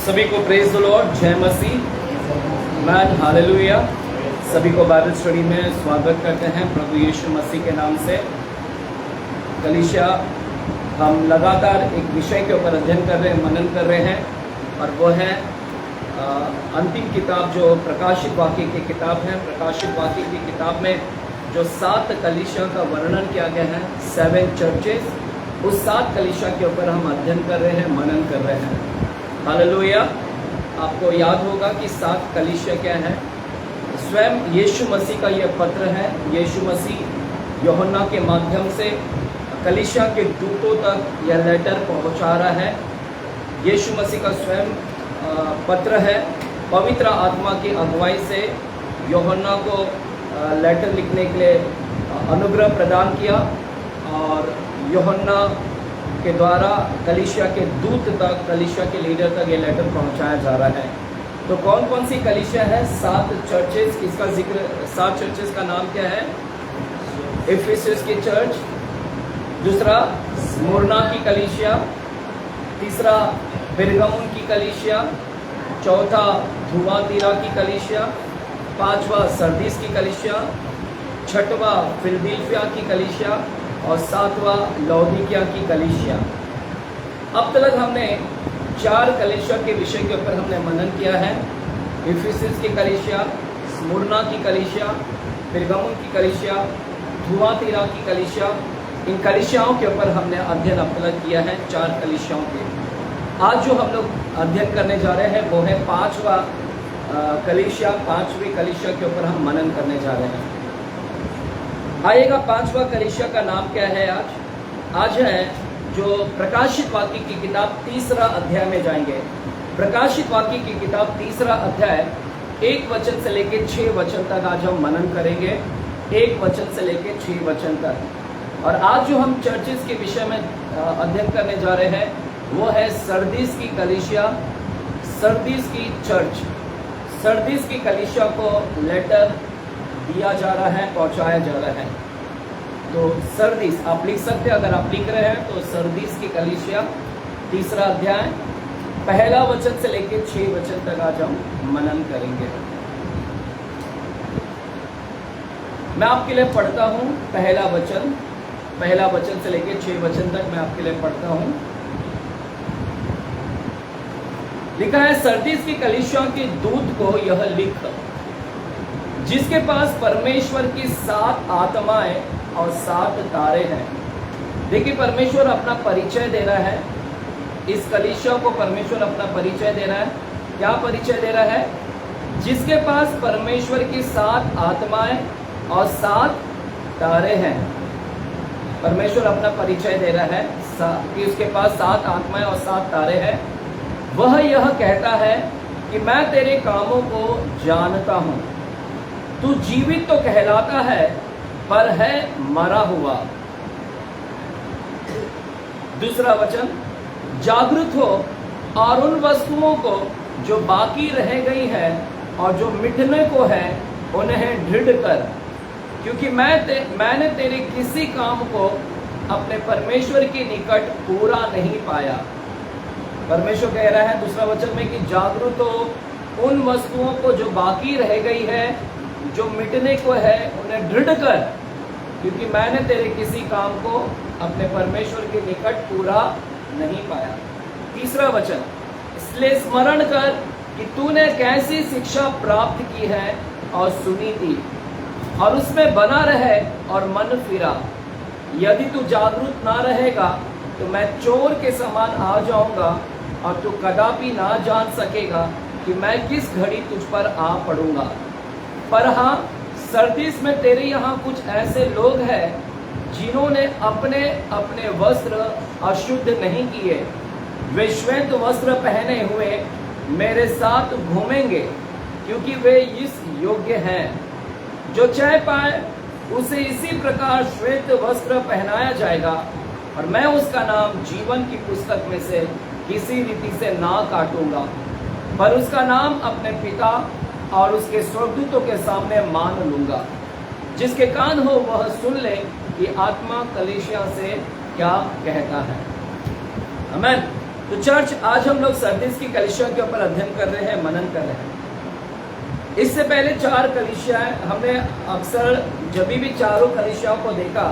सभी को praise the Lord, जय मसीह, मैन, हालेलुया। सभी को बाइबल स्टडी में स्वागत करते हैं प्रभु यीशु मसीह के नाम से। कलीसिया, हम लगातार एक विषय के ऊपर अध्ययन कर रहे हैं, मनन कर रहे हैं, और वो है अंतिम किताब जो प्रकाशित वाक्य की किताब है। प्रकाशित वाक्य की किताब में जो 7 कलीसिया का वर्णन किया गया है, 7 चर्चेस, उस 7 कलीसिया के ऊपर हम अध्ययन कर रहे हैं, मनन कर रहे हैं। हालेलुया। आपको याद होगा कि 7 कलीसिया क्या है। स्वयं यीशु मसीह का यह पत्र है। यीशु मसीह यूहन्ना के माध्यम से कलीसिया के दूतों तक यह लेटर पहुंचा रहा है। यीशु मसीह का स्वयं पत्र है। पवित्र आत्मा की अगुवाई से यूहन्ना को लेटर लिखने के लिए अनुग्रह प्रदान किया, और यूहन्ना के द्वारा कलीसिया के दूत तक, कलीसिया के लीडर तक ये लेटर पहुंचाया जा रहा है। तो कौन कौन सी कलीसिया है? 7 चर्चेस। इसका जिक्र, 7 चर्चेस का नाम क्या है? इफिसस की चर्च, दूसरा स्मुरना की कलीसिया, तीसरा पेरगामुन की कलीसिया, चौथा थुआतीरा की कलीसिया, पांचवा सरदीस की कलीसिया, छठवा फिलदिल्फिया की कलीसिया, और 7वां लौदीकिया की कलीसिया। अब तक हमने 4 कलीसिया के विषय के ऊपर हमने मनन किया है। इफिसस की कलीसिया, स्मुरना की कलीसिया, पेरगामुन की कलीसिया, थुआतीरा की कलीसिया। इन कलीसियाओं के ऊपर हमने अध्ययन अब तक किया है, 4 कलीसियाओं के। आज जो हम लोग अध्ययन करने जा रहे हैं वो है 5वां कलीसिया, 5वीं कलीसिया के ऊपर हम मनन करने जा रहे हैं। आइएगा, 5वां कलीसिया का नाम क्या है आज है जो प्रकाशित वाक्य की किताब 3रा अध्याय में जाएंगे। प्रकाशित वाक्य की किताब 3रा अध्याय 1 वचन से लेके 6 वचन तक आज हम मनन करेंगे। 1 वचन से लेके 6 वचन तक। और आज जो हम चर्चेस के विषय में अध्ययन करने जा रहे हैं वो है सरदीस की कलीसिया, सरदीस की चर्च। सरदीस की कलीसिया को लेटर दिया जा रहा है, पहुंचाया जा रहा है। तो सरदीस आप लिख सकते हैं, अगर आप लिख रहे हैं तो सरदीस की कलीसिया 3रा अध्याय 1 वचन से लेकर 6 वचन तक आज हम मनन करेंगे। मैं आपके लिए पढ़ता हूं पहला वचन से लेकर 6 वचन तक मैं आपके लिए पढ़ता हूं। लिखा है, सरदीस की कलीसिया के दूत को यह लिख, जिसके पास परमेश्वर की 7 आत्माएं और 7 तारे हैं। देखिए, परमेश्वर अपना परिचय दे रहा है। इस कलीसिया को परमेश्वर अपना परिचय दे रहा है। क्या परिचय दे रहा है? जिसके पास परमेश्वर की 7 आत्माएं और 7 तारे हैं। परमेश्वर अपना परिचय दे रहा है कि उसके पास 7 आत्माएं और 7 तारे हैं। वह यह कहता है कि मैं तेरे कामों को जानता हूं। तू जीवित तो कहलाता है पर है मरा हुआ। दूसरा वचन, जागृत हो और उन वस्तुओं को जो बाकी रह गई है और जो मिटने को है उन्हें दृढ़ कर, क्योंकि मैंने तेरे किसी काम को अपने परमेश्वर के निकट पूरा नहीं पाया। परमेश्वर कह रहा है दूसरा वचन में कि जागृत हो, उन वस्तुओं को जो बाकी रह गई है, जो मिटने को है, उन्हें दृढ़ कर, क्योंकि मैंने तेरे किसी काम को अपने परमेश्वर के निकट पूरा नहीं पाया। तीसरा वचन, इसलिए स्मरण कर कि तूने कैसी शिक्षा प्राप्त की है और सुनी थी, और उसमें बना रहे और मन फिरा। यदि तू जागरूक ना रहेगा तो मैं चोर के समान आ जाऊंगा, और तू कदापि ना जान सकेगा कि मैं किस घड़ी तुझ पर आ पड़ूंगा। पर हाँ, सरदीस में तेरे यहाँ कुछ ऐसे लोग हैं जिन्होंने अपने अपने वस्त्र अशुद्ध नहीं किए। वे श्वेत वस्त्र पहने हुए मेरे साथ घूमेंगे, क्योंकि वे इस योग्य हैं। जो चाह पाए उसे इसी प्रकार श्वेत वस्त्र पहनाया जाएगा, और मैं उसका नाम जीवन की पुस्तक में से किसी रीति से ना काटूंगा, पर उसका नाम अपने पिता और उसके स्वर्गदूतों के सामने मान लूंगा। जिसके कान हो वह सुन ले कि आत्मा कलीसिया से क्या कहता है। आमीन। तो चर्च, आज हम लोग सरदीस की कलीसिया के ऊपर अध्ययन कर रहे हैं, मनन कर रहे हैं। इससे पहले 4 कलीसियाएं हमने अक्सर जब भी चारों कलीसियाओं को देखा,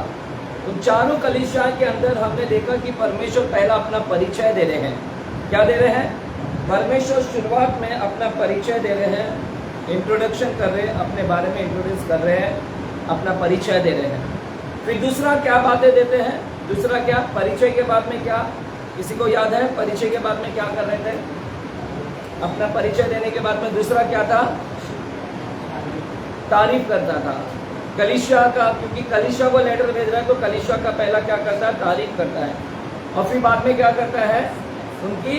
तो चारों कलीसिया के अंदर हमने देखा कि परमेश्वर पहला अपना परिचय दे रहे हैं। क्या दे रहे हैं? परमेश्वर शुरुआत में अपना परिचय दे रहे हैं, इंट्रोडक्शन कर रहे हैं, अपने बारे में इंट्रोड्यूस कर रहे हैं, अपना परिचय दे रहे हैं। फिर दूसरा क्या बातें देते हैं? दूसरा क्या? परिचय के बाद में क्या? किसी को याद है परिचय के बाद में क्या कर रहे थे? अपना परिचय देने के बाद में दूसरा क्या था? तारीफ करता था कलीसिया का, क्योंकि कलीसिया को लेटर भेज रहा है तो कलीसिया का पहला क्या करता है? तारीफ करता है। और फिर बाद में क्या करता है? उनकी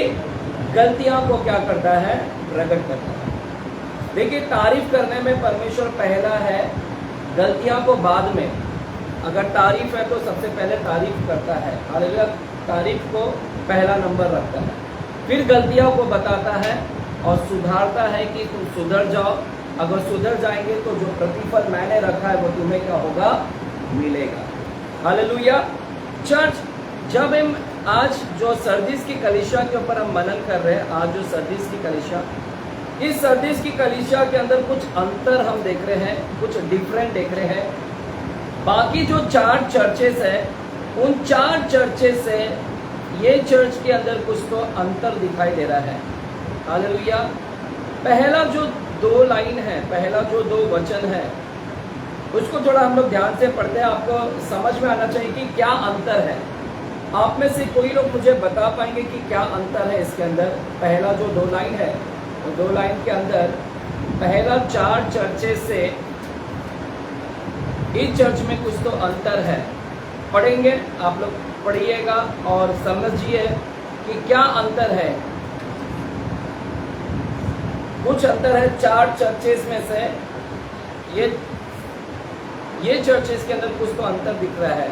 गलतियां को क्या करता है? प्रकट करता है। देखिए, तारीफ करने में परमेश्वर पहला है, गलतियां को बाद में। अगर तारीफ है तो सबसे पहले तारीफ करता है, हालेलुया, तारीफ को पहला नंबर रखता है। फिर गलतियों को बताता है और सुधारता है कि तुम सुधर जाओ। अगर सुधर जाएंगे तो जो प्रतिफल मैंने रखा है वो तुम्हें क्या होगा? मिलेगा। हालेलुया। चर्च, जब हम आज जो सरदीस की कलीसिया के ऊपर हम मनन कर रहे हैं, आज जो सरदीस की कलीसिया, इस सरदीस की कलीसिया के अंदर कुछ अंतर हम देख रहे हैं, कुछ डिफरेंट देख रहे हैं। बाकी जो 4 चर्चेस है, उन 4 चर्चेस से ये चर्च के अंदर कुछ तो अंतर दिखाई दे रहा है। हालेलुया। पहला जो 2 लाइन है, पहला जो 2 वचन है, उसको थोड़ा हम लोग ध्यान से पढ़ते हैं। आपको समझ में आना चाहिए कि क्या अंतर है। आप में से कोई लोग मुझे बता पाएंगे कि क्या अंतर है इसके अंदर? पहला जो 2 लाइन है, तो 2 लाइन के अंदर पहला 4 चर्चेस से इस चर्च में कुछ तो अंतर है। पढ़ेंगे, आप लोग पढ़िएगा और समझिए कि क्या अंतर है। कुछ अंतर है 4 चर्चेस में से, ये चर्चेस के अंदर कुछ तो अंतर दिख रहा है।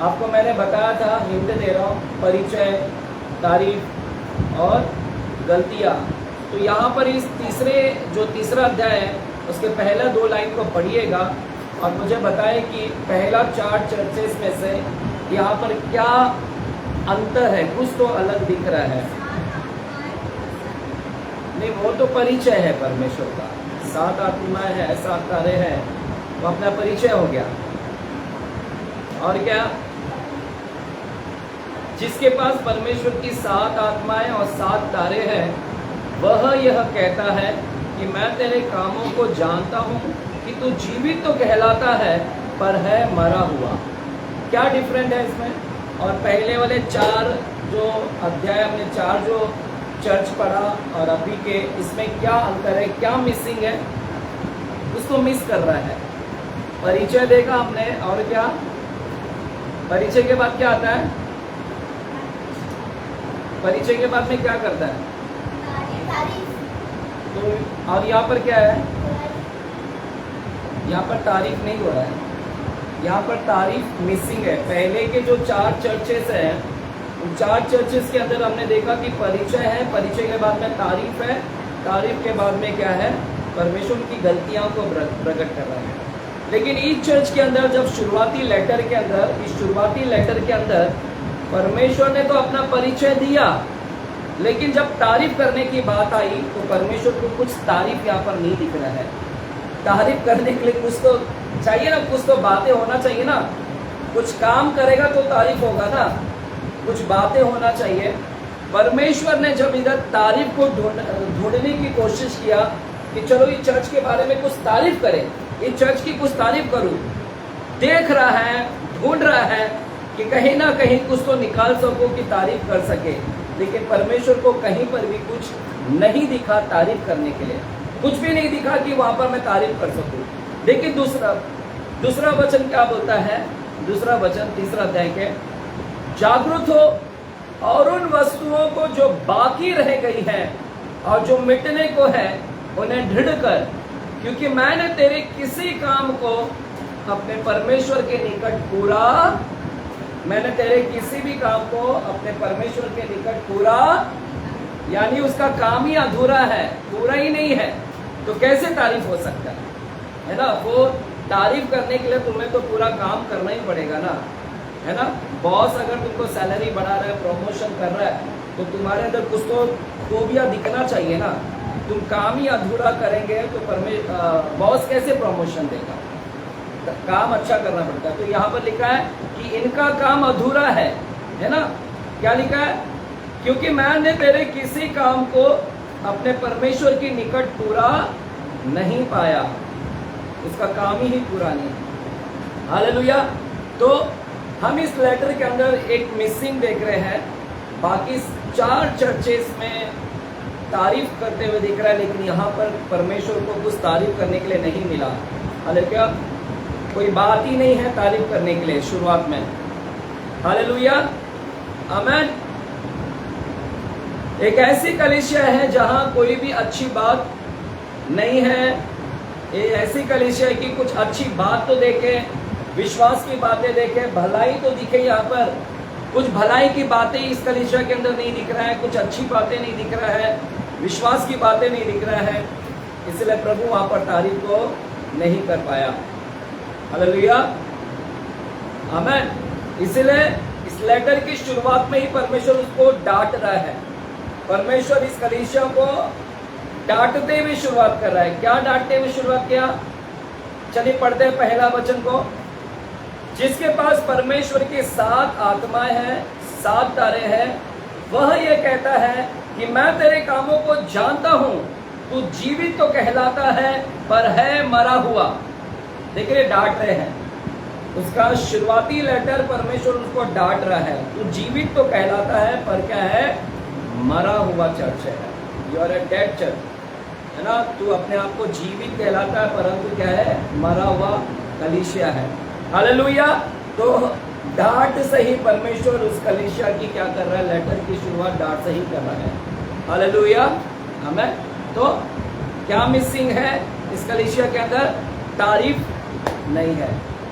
आपको मैंने बताया था, हिंट दे रहा हूँ, परिचय, तारीफ और गलतियाँ। तो यहाँ पर इस तीसरा अध्याय है, उसके पहला 2 लाइन को पढ़िएगा और मुझे बताएं कि पहला 4 चर्चेस में से यहाँ पर क्या अंतर है, कुछ तो अलग दिख रहा है। नहीं, वो तो परिचय है परमेश्वर का, 7 आत्माएं हैं, 7 तारे हैं, वो अपना परिचय हो गया। और क्या? जिसके पास परमेश्वर की 7 आत्माएं और 7 तारे हैं, वह यह कहता है कि मैं तेरे कामों को जानता हूँ कि तू जीवित तो कहलाता है पर है मरा हुआ। क्या डिफरेंट है इसमें? और पहले वाले 4 जो अध्याय, हमने 4 जो चर्च पढ़ा और अभी के, इसमें क्या अंतर है, क्या मिसिंग है? उसको मिस कर रहा है। परिचय देखा हमने, और क्या? परिचय के बाद क्या आता है? परिचय के बाद में क्या करता है? तो और यहाँ पर क्या है? यहाँ पर तारीफ नहीं हो रहा है, यहाँ पर तारीफ मिसिंग है। पहले के जो 4 चर्चेस हैं, उन 4 चर्चेस के अंदर हमने देखा कि परिचय है, परिचय के बाद में तारीफ है, तारीफ के बाद में क्या है? परमेश्वर की गलतियों को प्रकट कर रहा है। लेकिन इस चर्च के अंदर जब शुरुआती लेटर के अंदर, इस शुरुआती लेटर के अंदर परमेश्वर ने तो अपना परिचय दिया, लेकिन जब तारीफ करने की बात आई तो परमेश्वर को कुछ तारीफ यहाँ पर नहीं दिख रहा है। तारीफ करने के लिए कुछ तो चाहिए ना, कुछ तो बातें होना चाहिए ना। कुछ काम करेगा तो तारीफ होगा ना, कुछ बातें होना चाहिए। परमेश्वर ने जब इधर तारीफ को ढूंढने की कोशिश किया कि चलो इस चर्च के बारे में कुछ तारीफ करें, इस चर्च की कुछ तारीफ करूं, देख रहा है, ढूंढ रहा है कि कहीं ना कहीं कुछ तो निकाल सको कि तारीफ कर सके, लेकिन परमेश्वर को कहीं पर भी कुछ नहीं दिखा तारीफ करने के लिए, कुछ भी नहीं दिखा कि वहां पर मैं तारीफ कर सकूं। लेकिन दूसरा वचन क्या बोलता है? दूसरा वचन 3 अध्याय के, जागरूक हो और उन वस्तुओं को जो बाकी रह गई है और जो मिटने को है उन्हें दृढ़ कर, क्योंकि मैंने तेरे किसी काम को अपने परमेश्वर के निकट पूरा, मैंने तेरे किसी भी काम को अपने परमेश्वर के निकट पूरा, यानी उसका काम ही अधूरा है, पूरा ही नहीं है, तो कैसे तारीफ हो सकता है ना? वो तारीफ करने के लिए तुम्हें तो पूरा काम करना ही पड़ेगा ना। है ना। बॉस अगर तुमको सैलरी बढ़ा रहा है, प्रमोशन कर रहा है, तो तुम्हारे अंदर कुछ तो खूबियाँ दिखना चाहिए ना। तुम काम ही अधूरा करेंगे तो बॉस कैसे प्रमोशन देगा? काम अच्छा करना पड़ता है। तो यहाँ पर लिखा है कि इनका काम अधूरा है ना। क्या लिखा है? क्योंकि मैंने तेरे किसी काम को अपने परमेश्वर की निकट पूरा नहीं पाया, उसका काम ही पूरा नहीं। हालेलुया। तो हम इस लेटर के अंदर एक मिसिंग देख रहे हैं। बाकी 4 चर्चेस में तारीफ करते हुए दिख रहा है, लेकिन यहाँ पर परमेश्वर को कुछ तारीफ करने के लिए नहीं मिला। हालेलुया। कोई बात ही नहीं है तारीफ करने के लिए शुरुआत में। हालेलुया, आमीन। एक ऐसी कलीसिया है जहां कोई भी अच्छी बात नहीं है। ये ऐसी कलीसिया है कि कुछ अच्छी बात तो देखे, विश्वास की बातें देखे, भलाई तो दिखे। यहाँ पर कुछ भलाई की बातें इस कलीसिया के अंदर नहीं दिख रहा है, कुछ अच्छी बातें नहीं दिख रहा है, विश्वास की बातें नहीं दिख रहा है। इसलिए प्रभु वहां पर तारीफ को नहीं कर पाया। हालेलुया, आमीन। इसलिए इस लेटर की शुरुआत में ही परमेश्वर उसको डांट रहा है। परमेश्वर इस कलीसिया को डांटते हुए शुरुआत कर रहा है। क्या डांटते हुए शुरुआत किया? चलिए पढ़ते हैं पहला वचन को। जिसके पास परमेश्वर की 7 आत्माएं हैं, 7 तारे हैं, वह ये कहता है कि मैं तेरे कामों को जानता हूं, तू जीवित तो कहलाता है पर है मरा हुआ। देखिए डांट रहे हैं। उसका शुरुआती लेटर परमेश्वर उसको डांट रहा है। तू जीवित तो कहलाता है पर क्या है? मरा हुआ चर्च है। You are a dead church, है ना। तू अपने आप को जीवित कहलाता है परंतु क्या है? मरा हुआ कलीसिया है। हालेलुया। तो डांट से ही परमेश्वर उस कलीसिया की क्या कर रहा है? लेटर की शुरुआत डांट से ही कर रहा है। हालेलुया, आमीन। तो क्या मिसिंग है इस कलीसिया के अंदर? तारीफ नहीं है।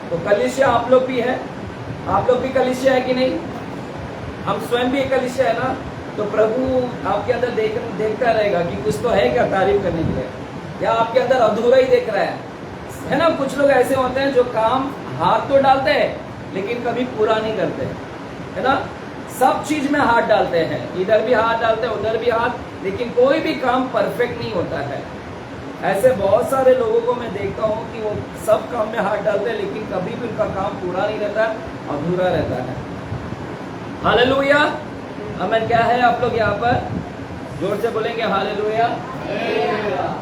तो कलीसिया आप लोग भी है, आप लोग भी कलीसिया है कि नहीं? हम स्वयं भी एक कलीसिया है ना। तो प्रभु आपके अंदर देखता रहेगा कि कुछ तो है क्या तारीफ करने के लिए, या आपके अंदर अधूरा ही देख रहा है ना। कुछ लोग ऐसे होते हैं जो काम हाथ तो डालते हैं लेकिन कभी पूरा नहीं करते, है ना। सब चीज में हाथ डालते हैं, इधर भी हाथ डालते हैं, उधर भी हाथ, लेकिन कोई भी काम परफेक्ट नहीं होता है। ऐसे बहुत सारे लोगों को मैं देखता हूँ कि वो सब काम में हाथ डालते हैं लेकिन कभी भी उनका काम पूरा नहीं रहता, अधूरा रहता है। हालेलुया, आमीन। क्या है आप लोग यहाँ पर जोर से बोलेंगे? हालेलुया,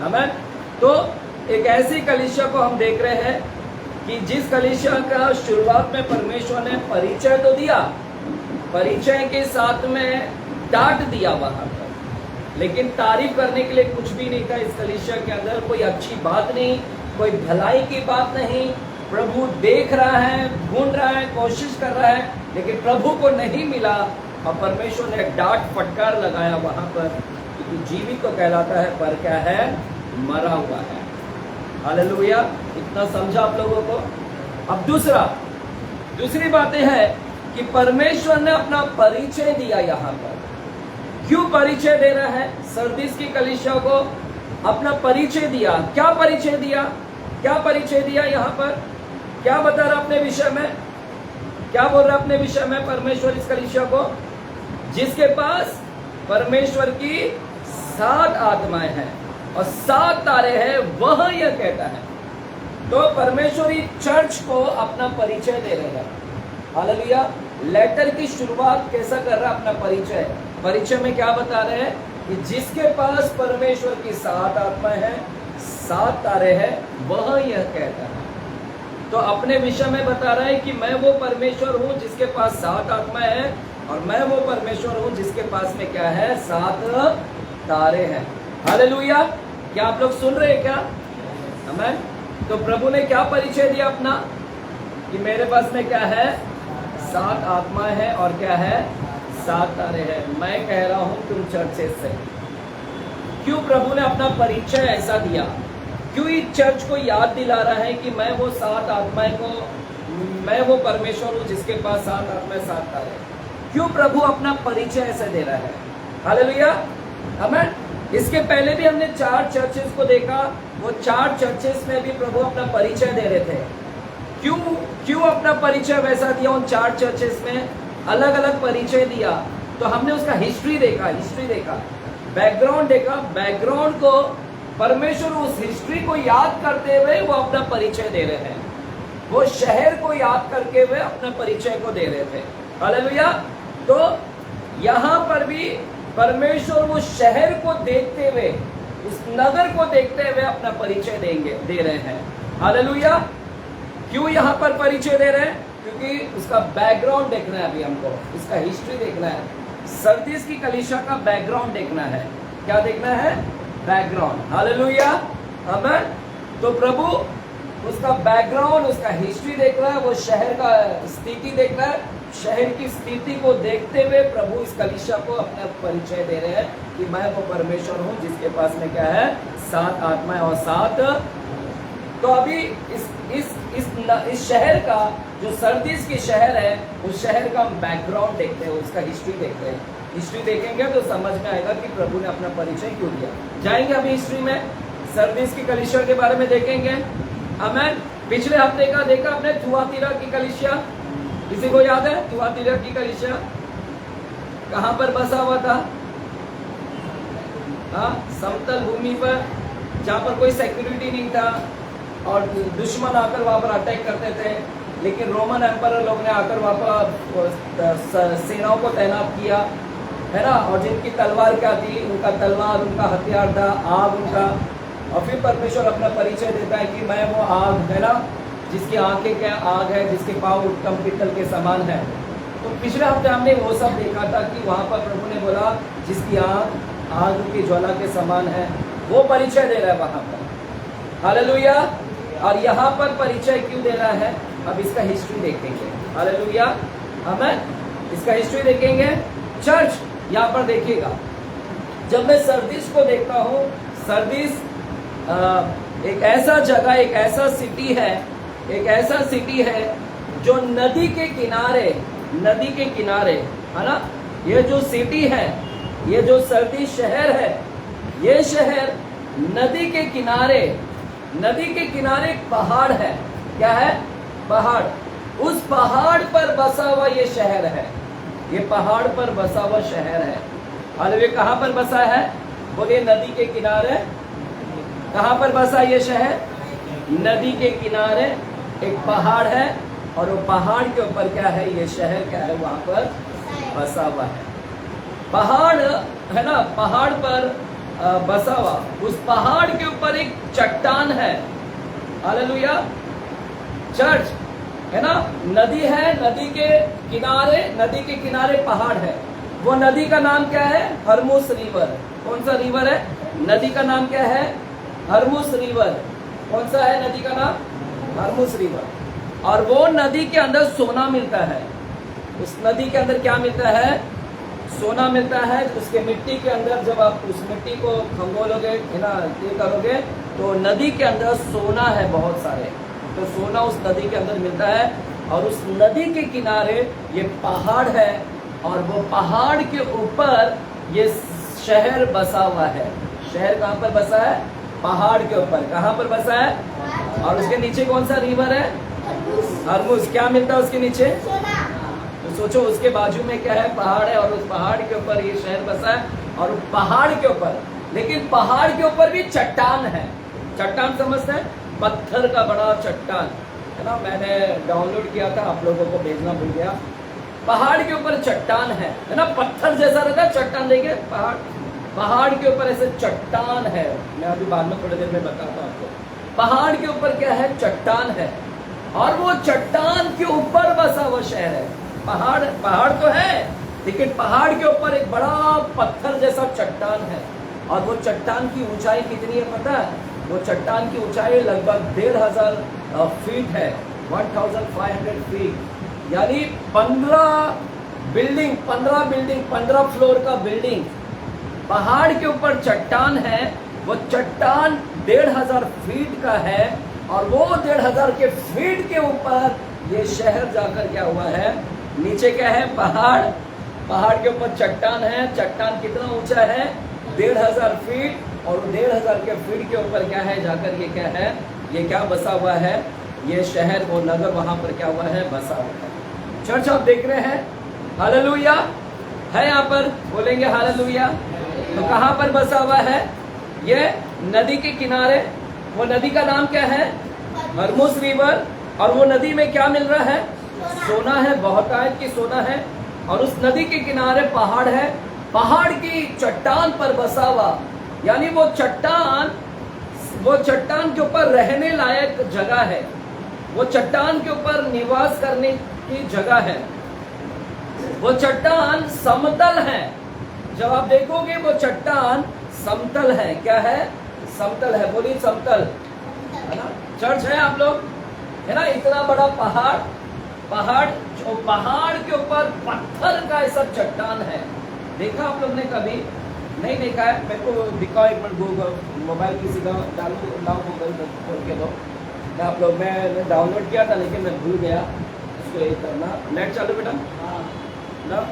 आमीन। तो एक ऐसी कलीसिया को हम देख रहे हैं कि जिस कलीसिया का शुरुआत में परमेश्वर ने परिचय तो दिया, परिचय के साथ में डांट दिया वहां पर, लेकिन तारीफ करने के लिए कुछ भी नहीं था। इस कलीसिया के अंदर कोई अच्छी बात नहीं, कोई भलाई की बात नहीं। प्रभु देख रहा है, ढूंढ रहा है, कोशिश कर रहा है, लेकिन प्रभु को नहीं मिला। और परमेश्वर ने डांट फटकार लगाया वहां पर कि जीवित तो कहलाता है पर क्या है? मरा हुआ है। हालेलुया। इतना समझा आप लोगों को? अब दूसरी बातें है कि परमेश्वर ने अपना परिचय दिया। यहाँ पर क्यों परिचय दे रहा है? सरदीस की कलीसिया को अपना परिचय दिया। क्या परिचय दिया? क्या परिचय दिया? यहाँ पर क्या बता रहा अपने विषय में? क्या बोल रहा अपने विषय में परमेश्वर इस कलीसिया को? जिसके पास परमेश्वर की 7 आत्माएं हैं और 7 तारे हैं, वह यह कहता है। तो परमेश्वर इस चर्च को अपना परिचय दे रहे हैं। हालेलुया। लेटर की शुरुआत कैसा कर रहा है? अपना परिचय। परिचय में क्या बता रहे हैं? कि जिसके पास परमेश्वर की 7 आत्माएं हैं, 7 तारे हैं, वह यह कहता है। तो अपने विषय में बता रहा है कि मैं वो परमेश्वर हूं जिसके पास 7 आत्माएं हैं, और मैं वो परमेश्वर हूं जिसके पास में क्या है? 7 तारे हैं। हालेलुया। क्या आप लोग सुन रहे हैं क्या? आमीन। तो प्रभु ने क्या परिचय दिया अपना? कि मेरे पास में क्या है? 7 आत्माएं हैं और क्या है? 7 तारे हैं। मैं कह रहा हूं तुम चर्चेस से। क्यों प्रभु ने अपना परिचय ऐसा दिया? क्यों इस चर्च को याद दिला रहा है कि मैं वो 7 आत्माएं को, मैं वो परमेश्वर हूं जिसके पास 7 आत्माएं, 7 तारे? क्यों प्रभु अपना परिचय ऐसे दे रहा है? हालेलुया, आमीन। इसके पहले भी हमने 4 चर्चेस को देखा। वो 4 चर्चेस में भी प्रभु अपना परिचय दे रहे थे। क्यों क्यों अपना परिचय वैसा दिया? उन 4 चर्चेस में अलग अलग परिचय दिया, तो हमने उसका हिस्ट्री देखा, बैकग्राउंड देखा। बैकग्राउंड को परमेश्वर उस हिस्ट्री को याद करते हुए वो अपना परिचय दे रहे हैं, वो शहर को याद करके हुए अपना परिचय को दे रहे थे। हालेलुया। तो यहाँ पर भी परमेश्वर वो शहर को देखते हुए, उस नगर को देखते हुए अपना परिचय दे रहे हैं। हालेलुया। क्यों यहाँ पर परिचय दे रहे हैं? क्योंकि उसका बैकग्राउंड देखना है, अभी हमको इसका हिस्ट्री देखना है। सरदीस की कलीसिया का बैकग्राउंड देखना है। क्या देखना है? बैकग्राउंड। हालेलुया। आमीन। तो प्रभु उसका बैकग्राउंड, उसका हिस्ट्री देख रहा है, वो शहर का स्थिति देख रहा है। शहर की स्थिति को देखते हुए प्रभु इस कलीसिया को अपना परिचय दे रहे हैं कि मैं वो परमेश्वर हूँ जिसके पास में क्या है? 7 आत्माएं और 7। तो अभी इस शहर का, जो सरदीस की शहर है, उस शहर का हम बैकग्राउंड देखते हैं, उसका हिस्ट्री देखते हैं। हिस्ट्री देखेंगे तो समझ में आएगा कि प्रभु ने अपना परिचय क्यों दिया। जाएंगे अभी हिस्ट्री में, सरदीस की कलीसिया के बारे में देखेंगे। आमीन। पिछले हफ्ते का देखा आपने थुआतीरा की कलीसिया, किसी को याद है? थुआतीरा की कलीसिया कहां पर बसा हुआ था? हाँ, समतल भूमि पर, जहां पर कोई सिक्योरिटी नहीं था और दुश्मन आकर वहां पर अटैक करते थे। लेकिन रोमन एम्पायर लोग ने आकर वहां पर सेनाओं को तैनात किया, है ना। और जिनकी तलवार क्या थी? उनका तलवार, उनका हथियार था आग उनका। और फिर परमेश्वर अपना परिचय देता है कि मैं वो आग, है ना, जिसकी आंखें क्या आग है, जिसके पाँव उत्तम पीतल के समान है। तो पिछले हफ्ते हमने वो सब देखा था कि वहाँ पर प्रभु ने बोला जिसकी आंख आग की ज्वाला के समान है, वो परिचय दे रहा है वहाँ पर। हालेलुया। और यहाँ पर परिचय क्यों दे रहा है? अब इसका हिस्ट्री देखेंगे। हालेलुया। हमें इसका हिस्ट्री देखेंगे। चर्च यहाँ पर देखिएगा, जब मैं सरदीस को देखता हूँ, सरदीस एक ऐसा जगह, एक ऐसा सिटी है जो नदी के किनारे, है ना। ये जो सिटी है, ये जो सरदीस शहर है, ये शहर नदी के किनारे एक पहाड़ है। क्या है? पहाड़। उस पहाड़ पर बसा हुआ ये शहर है, ये पहाड़ पर बसा हुआ शहर है। हालेलुया। कहाँ पर बसा है? बोलिए, नदी के किनारे। कहाँ पर बसा ये शहर? नदी के किनारे एक पहाड़ है, और वो पहाड़ के ऊपर क्या है? ये शहर क्या है? वहां पर बसा हुआ है। पहाड़ है ना, पहाड़ पर बसा हुआ। उस पहाड़ के ऊपर एक चट्टान है। हालेलुया। चर्च, है ना, नदी है, नदी के किनारे पहाड़ है। वो नदी का नाम क्या है? हरमुस रिवर। कौन सा रिवर है? नदी का नाम क्या है? हरमुस रिवर। कौन सा है नदी का नाम? हरमुस रिवर। और वो नदी के अंदर सोना मिलता है। उस नदी के अंदर क्या मिलता है? सोना मिलता है। उसके मिट्टी के अंदर जब आप उस मिट्टी को खंगोलोगे, है ना, ये करोगे, तो नदी के अंदर सोना है बहुत सारे। तो सोना उस नदी के अंदर मिलता है, और उस नदी के किनारे ये पहाड़ है, और वो पहाड़ के ऊपर ये शहर बसा हुआ है। शहर कहाँ पर बसा है? पहाड़ के ऊपर। कहाँ पर बसा है? और उसके नीचे कौन सा रिवर है? हरमुस। क्या मिलता है उसके नीचे? तो सोचो, उसके बाजू में क्या है? पहाड़ है, और उस पहाड़ के ऊपर ये शहर बसा है। और पहाड़ के ऊपर, लेकिन पहाड़ के ऊपर भी चट्टान है। चट्टान समझते हैं? पत्थर का बड़ा चट्टान, है ना। मैंने डाउनलोड किया था, आप लोगों को भेजना भूल गया। पहाड़ के ऊपर चट्टान है ना। पत्थर जैसा रहता है चट्टान, देखिए पहाड़ के ऊपर ऐसे चट्टान है। मैं अभी बाद में थोड़ी देर में बताता हूँ आपको। पहाड़ के ऊपर क्या है? चट्टान है, और वो चट्टान के ऊपर बसा हुआ शहर है। पहाड़ तो है, लेकिन पहाड़ के ऊपर एक बड़ा पत्थर जैसा चट्टान है। और वो चट्टान की ऊंचाई कितनी है पता है? वो चट्टान की ऊंचाई लगभग 1500 फीट है, 1500 फीट। यानी 15 फ्लोर का बिल्डिंग। पहाड़ के ऊपर चट्टान है, वो चट्टान 1500 फीट का है, और वो 1500 के फीट के ऊपर ये शहर जाकर क्या हुआ है? नीचे क्या है? पहाड़ के ऊपर चट्टान है। चट्टान कितना ऊंचा है? 1500 फीट। और 1500 के फीट के ऊपर क्या है? जाकर ये क्या है? ये क्या बसा हुआ है? ये शहर, वो नगर वहां पर क्या हुआ है, बसा हुआ है। चर्च आप देख रहे हैं, हालेलुया है यहाँ पर, बोलेंगे हालेलुया। तो कहाँ पर बसा हुआ है, ये नदी के किनारे। वो नदी का नाम क्या है, हरमुस रिवर। और वो नदी में क्या मिल रहा है, सोना है, बहुतायत की सोना है। और उस नदी के किनारे पहाड़ है, पहाड़ की चट्टान पर बसा हुआ, यानी वो चट्टान के ऊपर रहने लायक जगह है, वो चट्टान के ऊपर निवास करने की जगह है। वो चट्टान समतल है, जब आप देखोगे वो चट्टान समतल है। क्या है, समतल है, बोलिए समतल, है ना। चर्च है आप लोग, है ना, इतना बड़ा पहाड़ जो पहाड़ के ऊपर पत्थर का ऐसा चट्टान है। देखा आप लोग ने कभी, नहीं देखा है, मेरे को दिखाओ एक मिनट, गूगल मोबाइल किसी का लाओ, गूगल खोल के दो। आप लोग, मैंने डाउनलोड किया था लेकिन मैं भूल गया उसको ये करना। नेट चालू बेटा, ना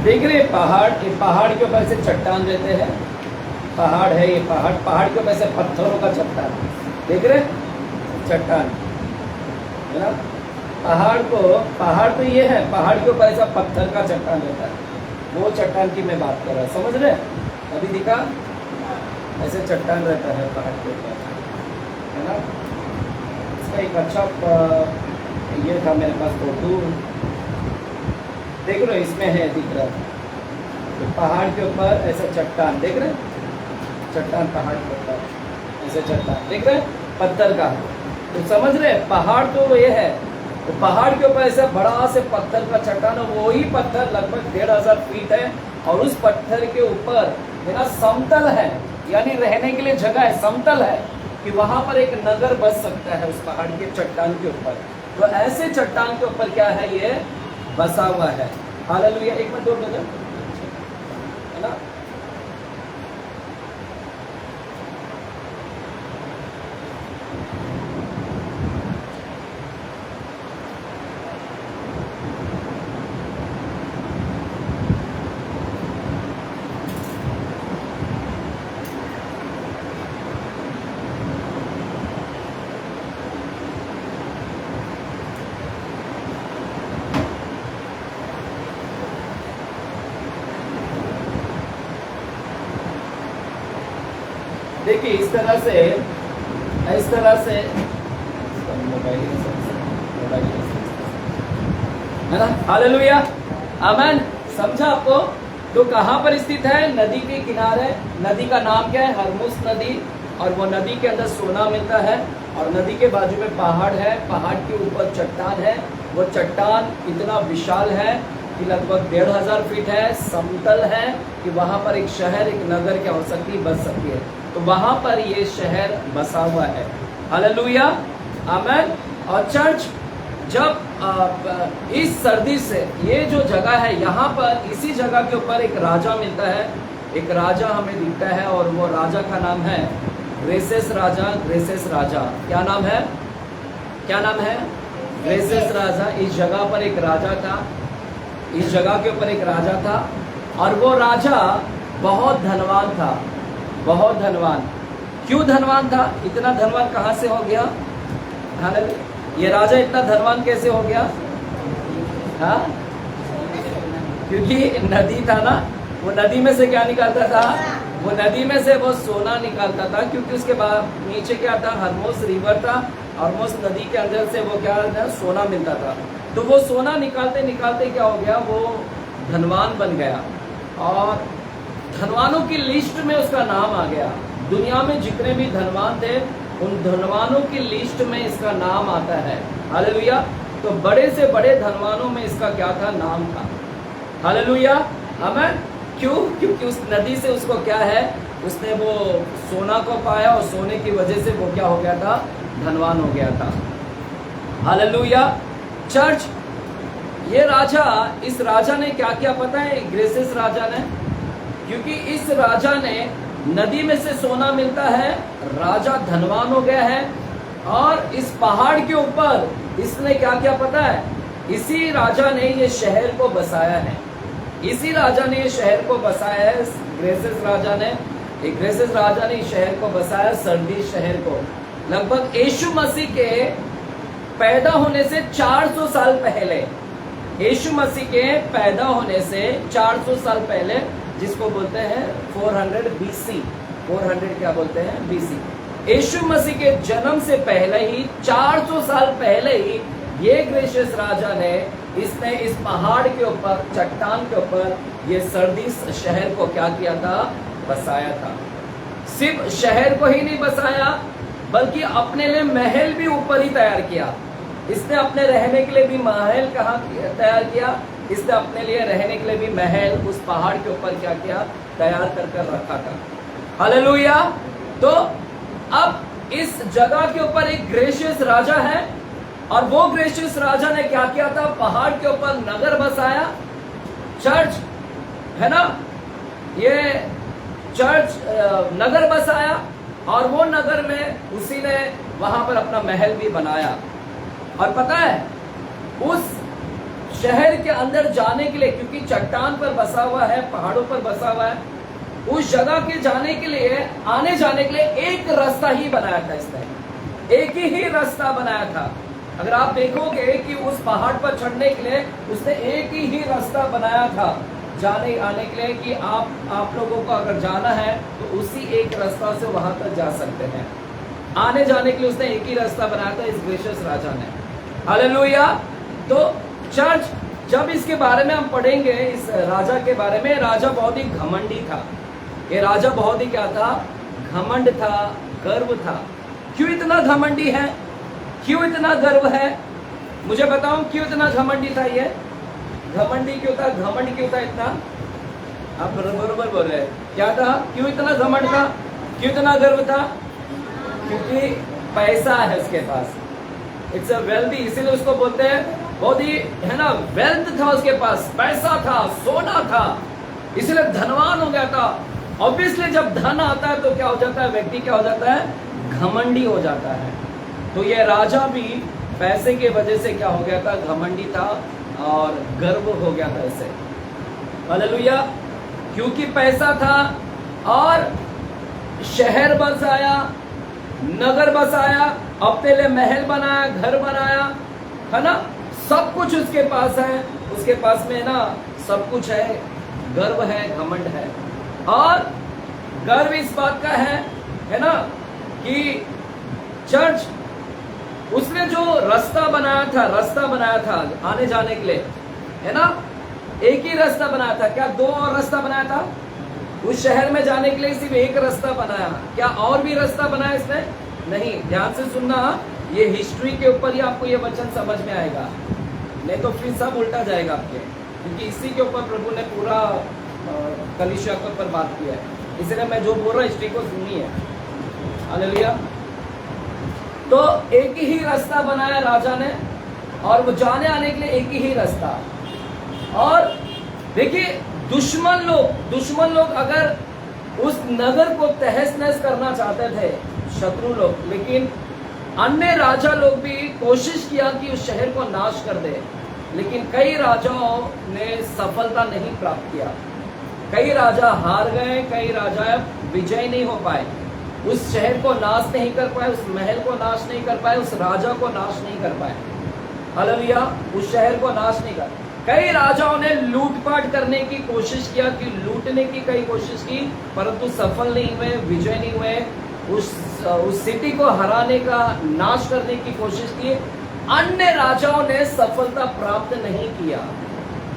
देख रहे पहाड़, ये पहाड़ के ऊपर से चट्टान रहते हैं, पहाड़ है ये, पहाड़ के ऊपर से पत्थरों का चट्टान, देख रहे चट्टान, है ना। पहाड़ तो ये है, पहाड़ के ऊपर ऐसा पत्थर का चट्टान रहता है, वो चट्टान की मैं बात कर रहा हूँ, समझ रहे। अभी दिखा, ऐसे चट्टान रहता है पहाड़ के ऊपर, है ना। इसका एक अच्छा ये था मेरे पास फोटो, देख रहे हो, इसमें है, दिख रहा है तो पहाड़ के ऊपर ऐसा चट्टान, देख रहे चट्टान, पहाड़ के ऊपर ऐसे चट्टान, देख रहे पत्थर का। तो समझ रहे, पहाड़ तो ये है, तो पहाड़ के ऊपर ऐसा बड़ा से पत्थर का चट्टान, और वही पत्थर लगभग 1500 फीट है। और उस पत्थर के ऊपर मेरा समतल है, यानी रहने के लिए जगह है, समतल है, कि वहां पर एक नगर बस सकता है उस पहाड़ के चट्टान के ऊपर। तो ऐसे चट्टान के ऊपर क्या है, ये बसा हुआ है। हालेलुया, एक मिनट, 2 मिनट, है ना। देखिए इस तरह से है ना। हालेलुया, आमेन। समझा आपको। तो कहाँ पर स्थित है, नदी के किनारे। नदी का नाम क्या है, हरमुस नदी। और वो नदी के अंदर सोना मिलता है, और नदी के बाजू में पहाड़ है, पहाड़ के ऊपर चट्टान है। वो चट्टान इतना विशाल है कि लगभग 1500 फीट है, समतल है, कि वहाँ पर एक शहर, एक नगर क्या हो सकती है, बस सकती है। तो वहाँ पर ये शहर बसा हुआ है। हालेलुया, आमेन। और चर्च, जब इस सर्दी से ये जो जगह है, यहाँ पर इसी जगह के ऊपर एक राजा मिलता है, एक राजा हमें दिखता है, और वो राजा का नाम है ग्रेसेस राजा। ग्रेसेस राजा, क्या नाम है, क्या नाम है, ग्रेसेस राजा। इस जगह पर एक राजा था, इस जगह के ऊपर एक राजा था, और वो राजा बहुत धनवान था, बहुत धनवान। क्यों धनवान था, इतना धनवान कहाँ से हो गया, ये राजा इतना धनवान कैसे हो गया, हाँ, क्योंकि नदी था ना, वो नदी में से क्या निकालता था, वो नदी में से वो सोना निकालता था, क्योंकि उसके बाद नीचे क्या था, हरमुस रिवर था, हरमुस नदी के अंदर से वो क्या था, सोना मिलता था। तो वो सोना निकालते निकालते क्या हो गया, वो धनवान बन गया, और धनवानों की लिस्ट में उसका नाम आ गया। दुनिया में जितने भी धनवान थे, उन धनवानों की लिस्ट में इसका नाम आता है। हालेलुया। तो बड़े से बड़े धनवानों में इसका क्या था, नाम था। हालेलुया, आमेन। क्यों, क्योंकि उस नदी से उसको क्या है, उसने वो सोना को पाया और सोने की वजह से वो क्या हो गया था, धनवान हो गया था। हालेलुया। चर्च, ये राजा, इस राजा ने क्या किया पता है, ग्रेसियस राजा ने, क्योंकि इस राजा ने नदी में से सोना मिलता है, राजा धनवान हो गया है, और इस पहाड़ के ऊपर इसने क्या किया पता है, इसी राजा ने ये शहर को बसाया है। इसी राजा ने ये शहर को बसाया है, ग्रेसियस राजा ने, एक ग्रेसियस राजा ने इस शहर को बसाया, सरदीस शहर को। लगभग यीशु मसीह के पैदा होने से 400 साल पहले, यीशु मसीह के पैदा होने से 400 साल पहले, जिसको बोलते हैं 400 BC, 400 क्या बोलते हैं, BC। यीशु मसीह के जन्म से पहले ही 400 साल पहले ही ये ग्रेशियस राजा ने, इसने इस पहाड़ के ऊपर, चट्टान के ऊपर ये सरदीस शहर को क्या किया था, बसाया था। सिर्फ शहर को ही नहीं बसाया, बल्कि अपने लिए महल भी ऊपर ही तैयार किया। इसने अपने रहने के लिए भी महल कहाँ तैयार किया, इसने अपने लिए रहने के लिए भी महल उस पहाड़ के ऊपर क्या किया, तैयार कर रखा था। हालेलुया। तो अब इस जगह के ऊपर एक ग्रेशियस राजा है, और वो ग्रेशियस राजा ने क्या किया था, पहाड़ के ऊपर नगर बसाया, चर्च है ना, ये चर्च नगर बसाया, और वो नगर में उसी ने वहां पर अपना महल भी बनाया। और पता है, उस शहर के अंदर जाने के लिए, क्योंकि चट्टान पर बसा हुआ है, पहाड़ों पर बसा हुआ है, उस जगह के जाने के लिए, आने जाने के लिए एक रास्ता ही बनाया था इसने, एक ही रास्ता बनाया था। अगर आप देखोगे कि उस पहाड़ पर चढ़ने के लिए उसने एक ही रास्ता बनाया था जाने आने के लिए, कि आप लोगों को अगर जाना है तो उसी एक रास्ता से वहां तक जा सकते हैं। आने जाने के लिए उसने एक ही रास्ता बनाया था इस ग्रेशियस राजा ने। हालेलुया। तो चर्च, जब इसके बारे में हम पढ़ेंगे, इस राजा के बारे में, राजा बहुत ही घमंडी था। ये राजा बहुत ही क्या था, घमंड था, गर्व था। क्यों इतना घमंडी है, क्यों इतना गर्व है, मुझे बताओ क्यों इतना घमंडी था ये, घमंडी क्यों था, घमंड क्यों था इतना, आप बरोबर बोल रहे हैं, क्या था, क्यों इतना घमंड था, क्यों इतना गर्व था, क्योंकि पैसा है उसके पास, इट्स अ वेल्दी, इसीलिए उसको बोलते हैं, बहुत ही है ना, वेल्थ था उसके पास, पैसा था, सोना था, इसलिए धनवान हो गया था। ऑब्वियसली जब धन आता है तो क्या हो जाता है, व्यक्ति क्या हो जाता है, घमंडी हो जाता है। तो ये राजा भी पैसे के वजह से क्या हो गया था, घमंडी था और गर्व हो गया था इसे। हालेलुया। क्योंकि पैसा था, और शहर बसाया, नगर बसाया, अपने लिए महल बनाया, घर बनाया, है ना, सब कुछ उसके पास है, उसके पास में ना सब कुछ है, गर्व है, घमंड है। और गर्व इस बात का है ना, कि चर्च, उसने जो रास्ता बनाया था आने जाने के लिए, है ना, एक ही रास्ता बनाया था, क्या दो और रास्ता बनाया था, उस शहर में जाने के लिए सिर्फ एक रास्ता बनाया, क्या और भी रास्ता बनाया इसने, नहीं। ध्यान से सुनना, ये हिस्ट्री के ऊपर ही आपको ये वचन समझ में आएगा, नहीं तो फिर सब उल्टा जाएगा आपके, क्योंकि इसी के ऊपर प्रभु ने पूरा कलीसिया के ऊपर बात किया है, इसलिए मैं जो बोल रहा हूँ हिस्ट्री को सुनी है। हालेलुया। तो एक ही रास्ता बनाया राजा ने, और वो जाने आने के लिए एक ही रास्ता। और देखिए, दुश्मन लोग अगर उस नगर को तहस नहस करना चाहते थे, शत्रु लोग, लेकिन अन्य राजा लोग भी कोशिश किया कि उस शहर को नाश कर दे, लेकिन कई राजाओं ने सफलता नहीं प्राप्त किया, कई राजा हार गए, कई राजा विजय नहीं हो पाए, उस शहर को नाश नहीं कर पाए, उस महल को नाश नहीं कर पाए, उस राजा को नाश नहीं कर पाए। हालेलुया। उस शहर को नाश नहीं कर, कई राजाओं ने लूटपाट करने की कोशिश किया, कि लूटने की कई कोशिश की, परंतु सफल नहीं हुए, विजय नहीं हुए, उस सिटी को हराने का, नाश करने की कोशिश की, अन्य राजाओं ने सफलता प्राप्त नहीं किया।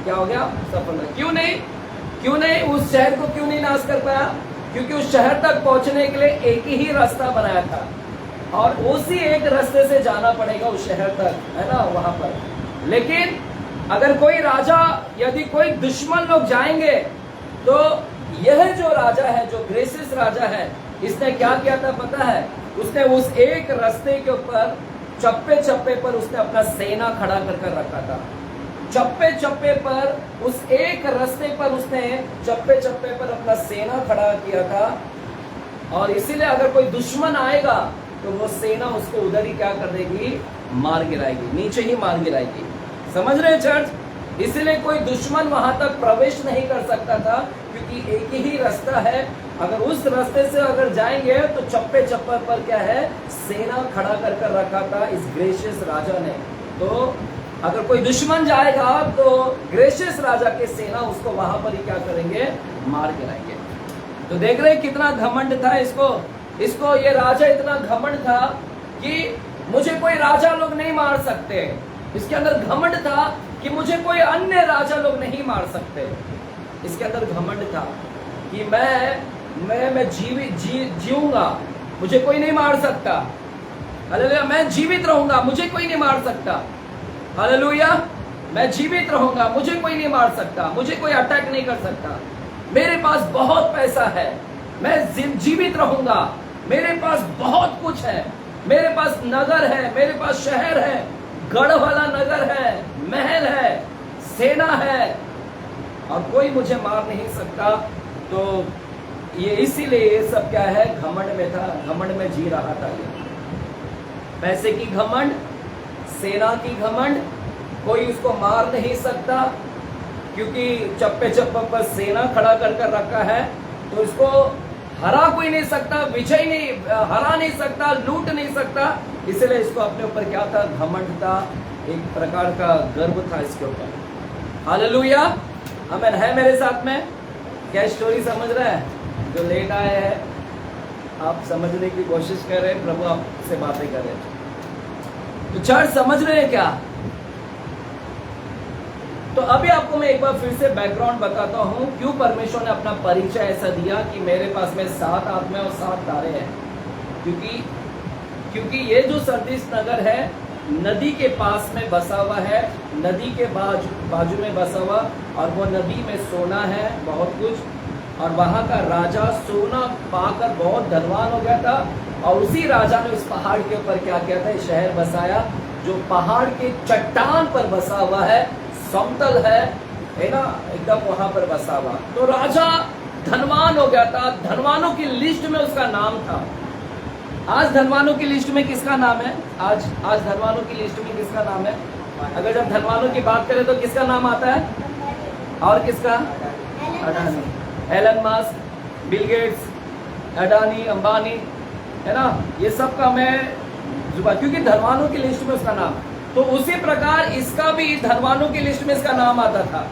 क्या हो गया, सफलता क्यों नहीं उस शहर को क्यों नहीं नाश कर पाया, क्योंकि उस शहर तक पहुंचने के लिए एक ही रास्ता बनाया था, और उसी एक रास्ते से जाना पड़ेगा उस शहर तक, है ना, वहां पर। लेकिन अगर कोई राजा, यदि कोई दुश्मन लोग जाएंगे, तो यह जो राजा है, जो ग्रेसियस राजा है, इसने क्या किया था पता है? उसने उस एक रास्ते के ऊपर चप्पे चप्पे पर उसने अपना सेना खड़ा कर रखा था। चप्पे चप्पे पर, उस एक रास्ते पर उसने चप्पे चप्पे पर अपना सेना खड़ा किया था। और इसीलिए अगर कोई दुश्मन आएगा तो वो सेना उसको उधर ही क्या कर देगी? मार गिराएगी, नीचे ही मार गिराएगी। समझ रहे हैं चर्च? इसीलिए कोई दुश्मन वहां तक प्रवेश नहीं कर सकता था, क्योंकि एक ही रास्ता है। अगर उस रास्ते से अगर जाएंगे तो चप्पे चप्पे पर क्या है? सेना खड़ा कर रखा था इस ग्रेशियस राजा ने। तो अगर कोई दुश्मन जाएगा तो ग्रेशियस राजा के सेना उसको वहां पर ही क्या करेंगे? मार गिराएंगे। तो देख रहे कितना घमंड था इसको ये राजा इतना घमंड था कि मुझे कोई राजा लोग नहीं मार सकते। इसके अंदर घमंड था कि मुझे कोई अन्य राजा लोग नहीं मार सकते। इसके अंदर घमंड था कि मैं जीऊंगा, मुझे कोई नहीं मार सकता। हालेलुया, मैं जीवित रहूंगा, मुझे कोई नहीं मार सकता। हालेलुया, मैं जीवित रहूंगा, मुझे कोई नहीं मार सकता, मुझे कोई अटैक नहीं कर सकता। मेरे पास बहुत पैसा है, मैं जीवित रहूंगा, मेरे पास बहुत कुछ है, मेरे पास नगर है, मेरे पास शहर है, गढ़ वाला नगर है, महल है, सेना है, और कोई मुझे मार नहीं सकता। तो ये इसीलिए ये सब क्या है? घमंड में था, घमंड में जी रहा था। ये पैसे की घमंड, सेना की घमंड, कोई उसको मार नहीं सकता क्योंकि चप्पे चप्पे पर सेना खड़ा कर रखा है। तो इसको हरा कोई नहीं सकता, विजय नहीं, हरा नहीं सकता, लूट नहीं सकता। इसलिए इसको अपने ऊपर क्या था? घमंड था, एक प्रकार का गर्व था इसके ऊपर। हालेलुया, आमीन है मेरे साथ में? क्या स्टोरी समझ रहे हैं? जो लेट आए हैं आप समझने की कोशिश कर रहे हैं, प्रभु आपसे बातें कर रहे हैं। तो चर्च समझ रहे हैं क्या? तो अभी आपको मैं एक बार फिर से बैकग्राउंड बताता हूं, क्यों परमेश्वर ने अपना परिचय ऐसा दिया कि मेरे पास में 7 आत्माएं और 7 तारे हैं। क्योंकि ये जो सरदीस नगर है नदी के पास में बसा हुआ है, नदी के बाजू में बसा हुआ, और वो नदी में सोना है बहुत कुछ। और वहां का राजा सोना पाकर बहुत धनवान हो गया था, और उसी राजा ने उस पहाड़ के ऊपर क्या किया था? शहर बसाया, जो पहाड़ के चट्टान पर बसा हुआ है, समतल है ना, एकदम वहां पर बसा हुआ। तो राजा धनवान हो गया था, धनवानों की लिस्ट में उसका नाम था। आज धनवानों की लिस्ट में किसका नाम है? आज धनवानों की लिस्ट में किसका नाम है? अगर जब धनवानों की बात करें तो किसका नाम आता है? और किसका? Adani, Elon Musk, Bill Gates, Adani, Ambani, है ना, ये सब का मैं क्योंकि धनवानों की लिस्ट में उसका नाम। तो उसी प्रकार इसका भी धनवानों की लिस्ट में इसका नाम आता था।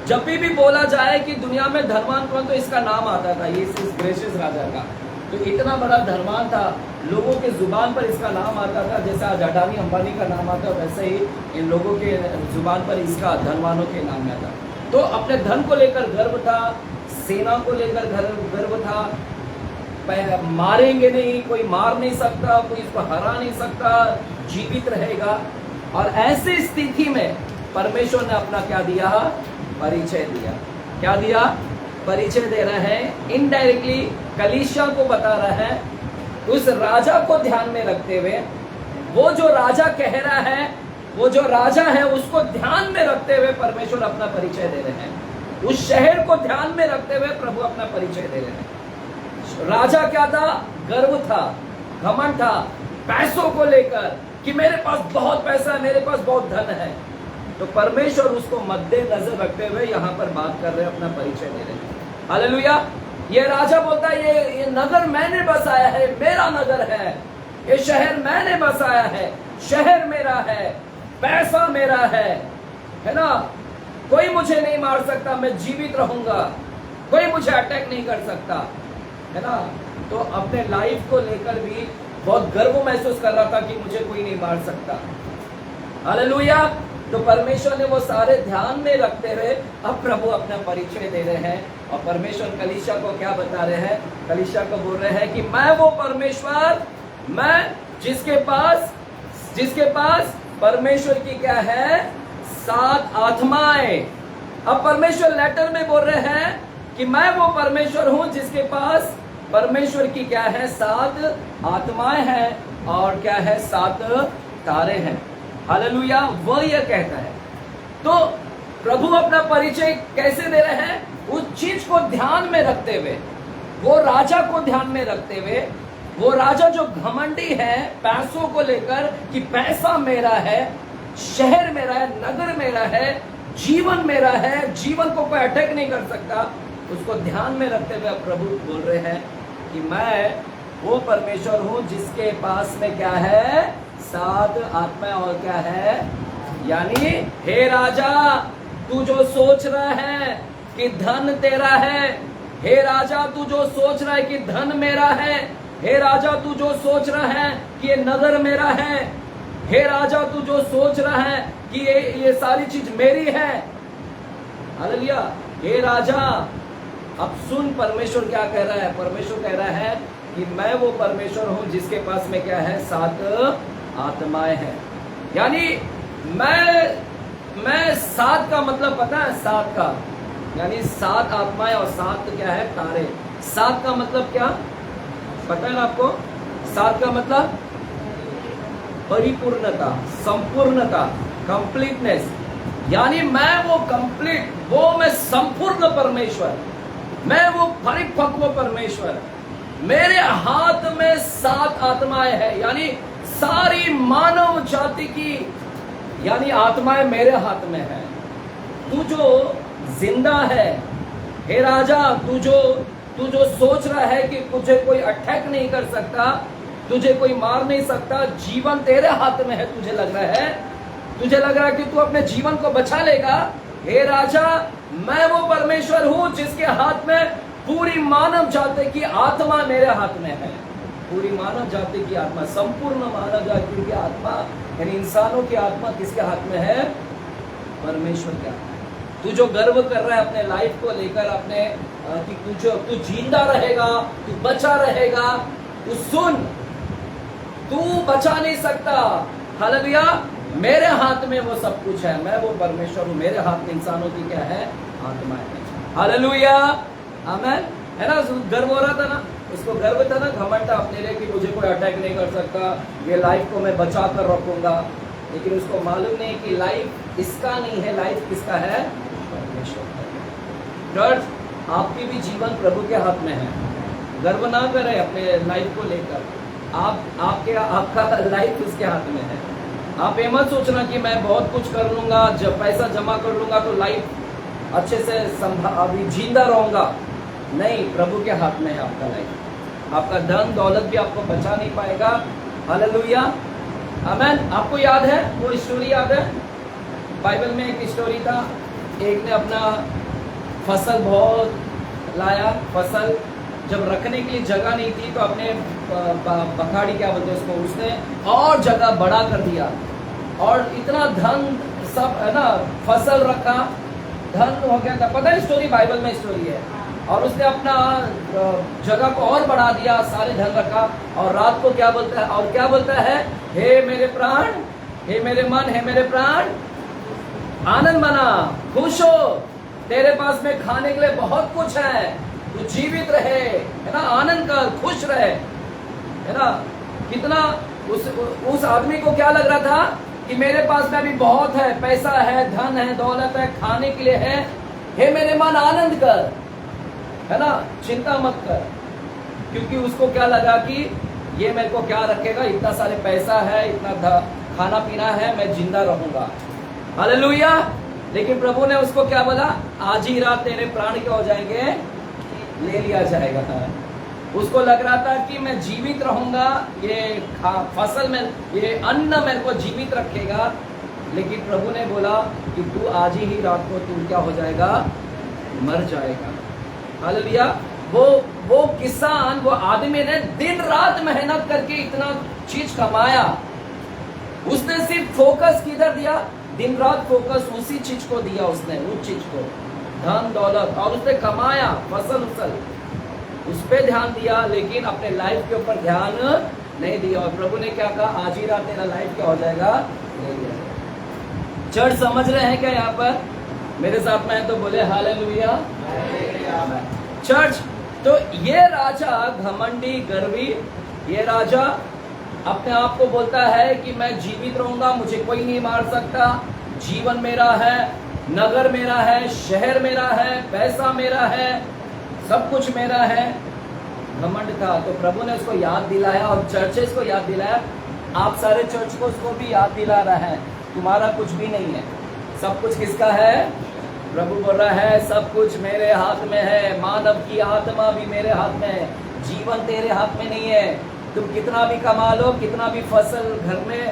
जब भी बोला जाए कि दुनिया में धनवान कौन, तो इसका नाम आता था, ये इस ग्रेशियस राजा का। तो इतना बड़ा धनवान था, लोगों के जुबान पर इसका नाम आता था। जैसे आज अडानी अंबानी का नाम आता है, वैसे ही इन लोगों के जुबान पर इसका धनवानों के नाम आता। तो अपने धन को लेकर गर्व था, सेना को लेकर गर्व था, मारेंगे नहीं, कोई मार नहीं सकता, कोई इसको हरा नहीं सकता, जीवित रहेगा। और ऐसी स्थिति में परमेश्वर ने अपना क्या दिया? परिचय दिया। क्या दिया? परिचय दे रहा है, इनडायरेक्टली कलीसिया को बता रहा है, उस राजा को ध्यान में रखते हुए, वो जो राजा कह रहा है, वो जो राजा है उसको ध्यान में रखते हुए परमेश्वर अपना परिचय दे रहे हैं। उस शहर को ध्यान में रखते हुए प्रभु अपना परिचय दे रहे हैं। राजा क्या था? गर्व था, घमंड था, पैसों को लेकर कि मेरे पास बहुत पैसा है, मेरे पास बहुत धन है। तो परमेश्वर उसको मद्देनजर रखते हुए यहाँ पर बात कर रहे हैं, अपना परिचय दे रहे हैं। हालेलुया। ये राजा बोलता है ये नगर मैंने बसाया है, मेरा नगर है, ये शहर मैंने बसाया है, शहर मेरा है, पैसा मेरा है ना, कोई मुझे नहीं मार सकता, मैं जीवित रहूंगा, कोई मुझे अटैक नहीं कर सकता, है ना। तो अपने लाइफ को लेकर भी बहुत गर्व महसूस कर रहा था कि मुझे कोई नहीं मार सकता। हालेलुया। तो परमेश्वर ने वो सारे ध्यान में रखते हुए अब प्रभु अपना परिचय दे रहे हैं, और परमेश्वर कलीसिया को क्या बता रहे हैं? कलीसिया को बोल रहे हैं कि मैं वो परमेश्वर, मैं जिसके पास परमेश्वर की क्या है? 7 आत्माएं। अब परमेश्वर लेटर में बोल रहे हैं कि मैं वो परमेश्वर हूं जिसके पास परमेश्वर की क्या है, 7 आत्माएं हैं और क्या है, 7 तारे हैं। हालेलुया, वह यह कहता है। तो प्रभु अपना परिचय कैसे दे रहे हैं? उस चीज को ध्यान में रखते हुए, वो राजा को ध्यान में रखते हुए, वो राजा जो घमंडी है पैसों को लेकर कि पैसा मेरा है, शहर मेरा है, नगर मेरा है, जीवन मेरा है, जीवन को कोई अटैक नहीं कर सकता, उसको ध्यान में रखते हुए प्रभु बोल रहे हैं कि मैं वो परमेश्वर हूं जिसके पास में क्या है, 7 आत्माएं और क्या है, यानी हे राजा, तू जो सोच रहा है कि धन तेरा है, हे राजा तू जो सोच रहा है कि धन मेरा है, हे राजा तू जो सोच रहा है कि ये नगर मेरा है, हे राजा तू जो सोच रहा है कि ये सारी चीज मेरी है, हालेलुया, हे राजा, अब सुन परमेश्वर क्या कह रहा है। परमेश्वर कह रहा है कि मैं वो परमेश्वर हूं जिसके पास में क्या है, 7 आत्माएं हैं। यानी मैं 7 का मतलब पता है, 7 का यानी 7 आत्माएं और 7 क्या है, तारे। 7 का मतलब क्या पता है ना आपको? 7 का मतलब परिपूर्णता, संपूर्णता, कंप्लीटनेस। यानी मैं वो कंप्लीट, वो मैं संपूर्ण परमेश्वर, मैं वो परिपक्व परमेश्वर, मेरे हाथ में 7 आत्माएं हैं। यानी सारी मानव जाति की यानी आत्माएं मेरे हाथ में है। तू जो जिंदा है, हे राजा, तू जो सोच रहा है कि तुझे कोई अटैक नहीं कर सकता, तुझे कोई मार नहीं सकता, जीवन तेरे हाथ में है, तुझे लग रहा है कि तू अपने जीवन को बचा लेगा। हे राजा, मैं वो परमेश्वर हूं जिसके हाथ में पूरी मानव जाति की आत्मा मेरे हाथ में है। पूरी मानव जाति की आत्मा, संपूर्ण मानव जाति की आत्मा, यानी इंसानों की आत्मा किसके हाथ में है? परमेश्वर के हाथ में। तू जो गर्व कर रहा है अपने लाइफ को लेकर, अपने कि तू जिंदा रहेगा, तू बचा रहेगा, तू सुन, तू बचा नहीं सकता। हालेलुया, मेरे हाथ में वो सब कुछ है, मैं वो परमेश्वर हूं, मेरे हाथ में इंसानों की क्या है, आत्मा है। हालेलुया, आमेन। है ना, गर्व हो रहा था ना, उसको गर्व था ना, घमंड था अपने लिए कि मुझे कोई अटैक नहीं कर सकता, ये लाइफ को मैं बचा कर रखूंगा। लेकिन उसको मालूम नहीं कि लाइफ इसका नहीं है, लाइफ किसका है, परमेश्वर का। आपकी भी जीवन प्रभु के हाथ में है। गर्व ना करें अपने लाइफ को लेकर, आपका लाइफ उसके हाथ में है। आप ये मत सोचना कि मैं बहुत कुछ कर लूंगा, जब पैसा जमा कर लूंगा तो लाइफ अच्छे से अभी जिंदा रहूंगा। नहीं, प्रभु के हाथ में है आपका लाइफ। आपका धन दौलत भी आपको बचा नहीं पाएगा। हालेलुया, आमेन। आपको याद है वो स्टोरी? याद है बाइबल में एक स्टोरी था, एक ने अपना फसल बहुत लाया, फसल जब रखने के लिए जगह नहीं थी तो अपने बखाड़ी क्या बोलते हैं उसको, उसने और जगह बड़ा कर दिया और इतना धन सब है ना, फसल रखा, धन हो गया था। पता है स्टोरी, बाइबल में स्टोरी है। और उसने अपना जगह को और बढ़ा दिया, सारे धन रखा और रात को क्या बोलता है, और क्या बोलता है, हे मेरे प्राण, हे मेरे मन, हे मेरे प्राण, आनंद मना, खुश हो, तेरे पास में खाने के लिए बहुत कुछ है, तू जीवित रहे, है ना, आनंद कर, खुश रहे, है ना। कितना उस आदमी को क्या लग रहा था कि मेरे पास में अभी बहुत है, पैसा है, धन है, दौलत है, खाने के लिए है। हे मेरे मन, आनंद कर, है ना, चिंता मत कर। क्योंकि उसको क्या लगा कि ये मेरे को क्या रखेगा, इतना सारे पैसा है, इतना खाना पीना है, मैं जिंदा रहूंगा। हालेलुया। लेकिन प्रभु ने उसको क्या बोला, आज ही रात तेरे प्राण क्या हो जाएंगे, ले लिया जाएगा। उसको लग रहा था कि मैं जीवित रहूंगा, ये फसल में ये अन्न मेरे को जीवित रखेगा। लेकिन प्रभु ने बोला कि तू आज ही रात को तू क्या हो जाएगा, मर जाएगा। हालेलुया। वो किसान, वो आदमी ने दिन रात मेहनत करके इतना चीज कमाया। उसने सिर्फ फोकस किधर दिया, दिन रात फोकस उसी चीज को दिया, उसने उस चीज को, धन दौलत, और उसने कमाया, फसल उस पे ध्यान दिया, लेकिन अपने लाइफ के ऊपर ध्यान नहीं दिया। और प्रभु ने क्या कहा, आज ही रात तेरा लाइफ क्या हो जाएगा, ले लिया। चर्च समझ रहे हैं क्या? यहाँ पर मेरे साथ में है तो बोले हालेलुया। चर्च, तो ये राजा घमंडी गर्वी, ये राजा अपने आप को बोलता है कि मैं जीवित रहूंगा, मुझे कोई नहीं मार सकता, जीवन मेरा है, नगर मेरा है, शहर मेरा है, पैसा मेरा है, सब कुछ मेरा है। घमंड था। तो प्रभु ने उसको याद दिलाया और चर्चेस को याद दिलाया, आप सारे चर्च को उसको भी याद दिला रहा है, तुम्हारा कुछ भी नहीं है, सब कुछ किसका है? प्रभु बोल रहा है सब कुछ मेरे हाथ में है, मानव की आत्मा भी मेरे हाथ में है, जीवन तेरे हाथ में नहीं है। तुम कितना भी कमा लो, कितना भी फसल घर में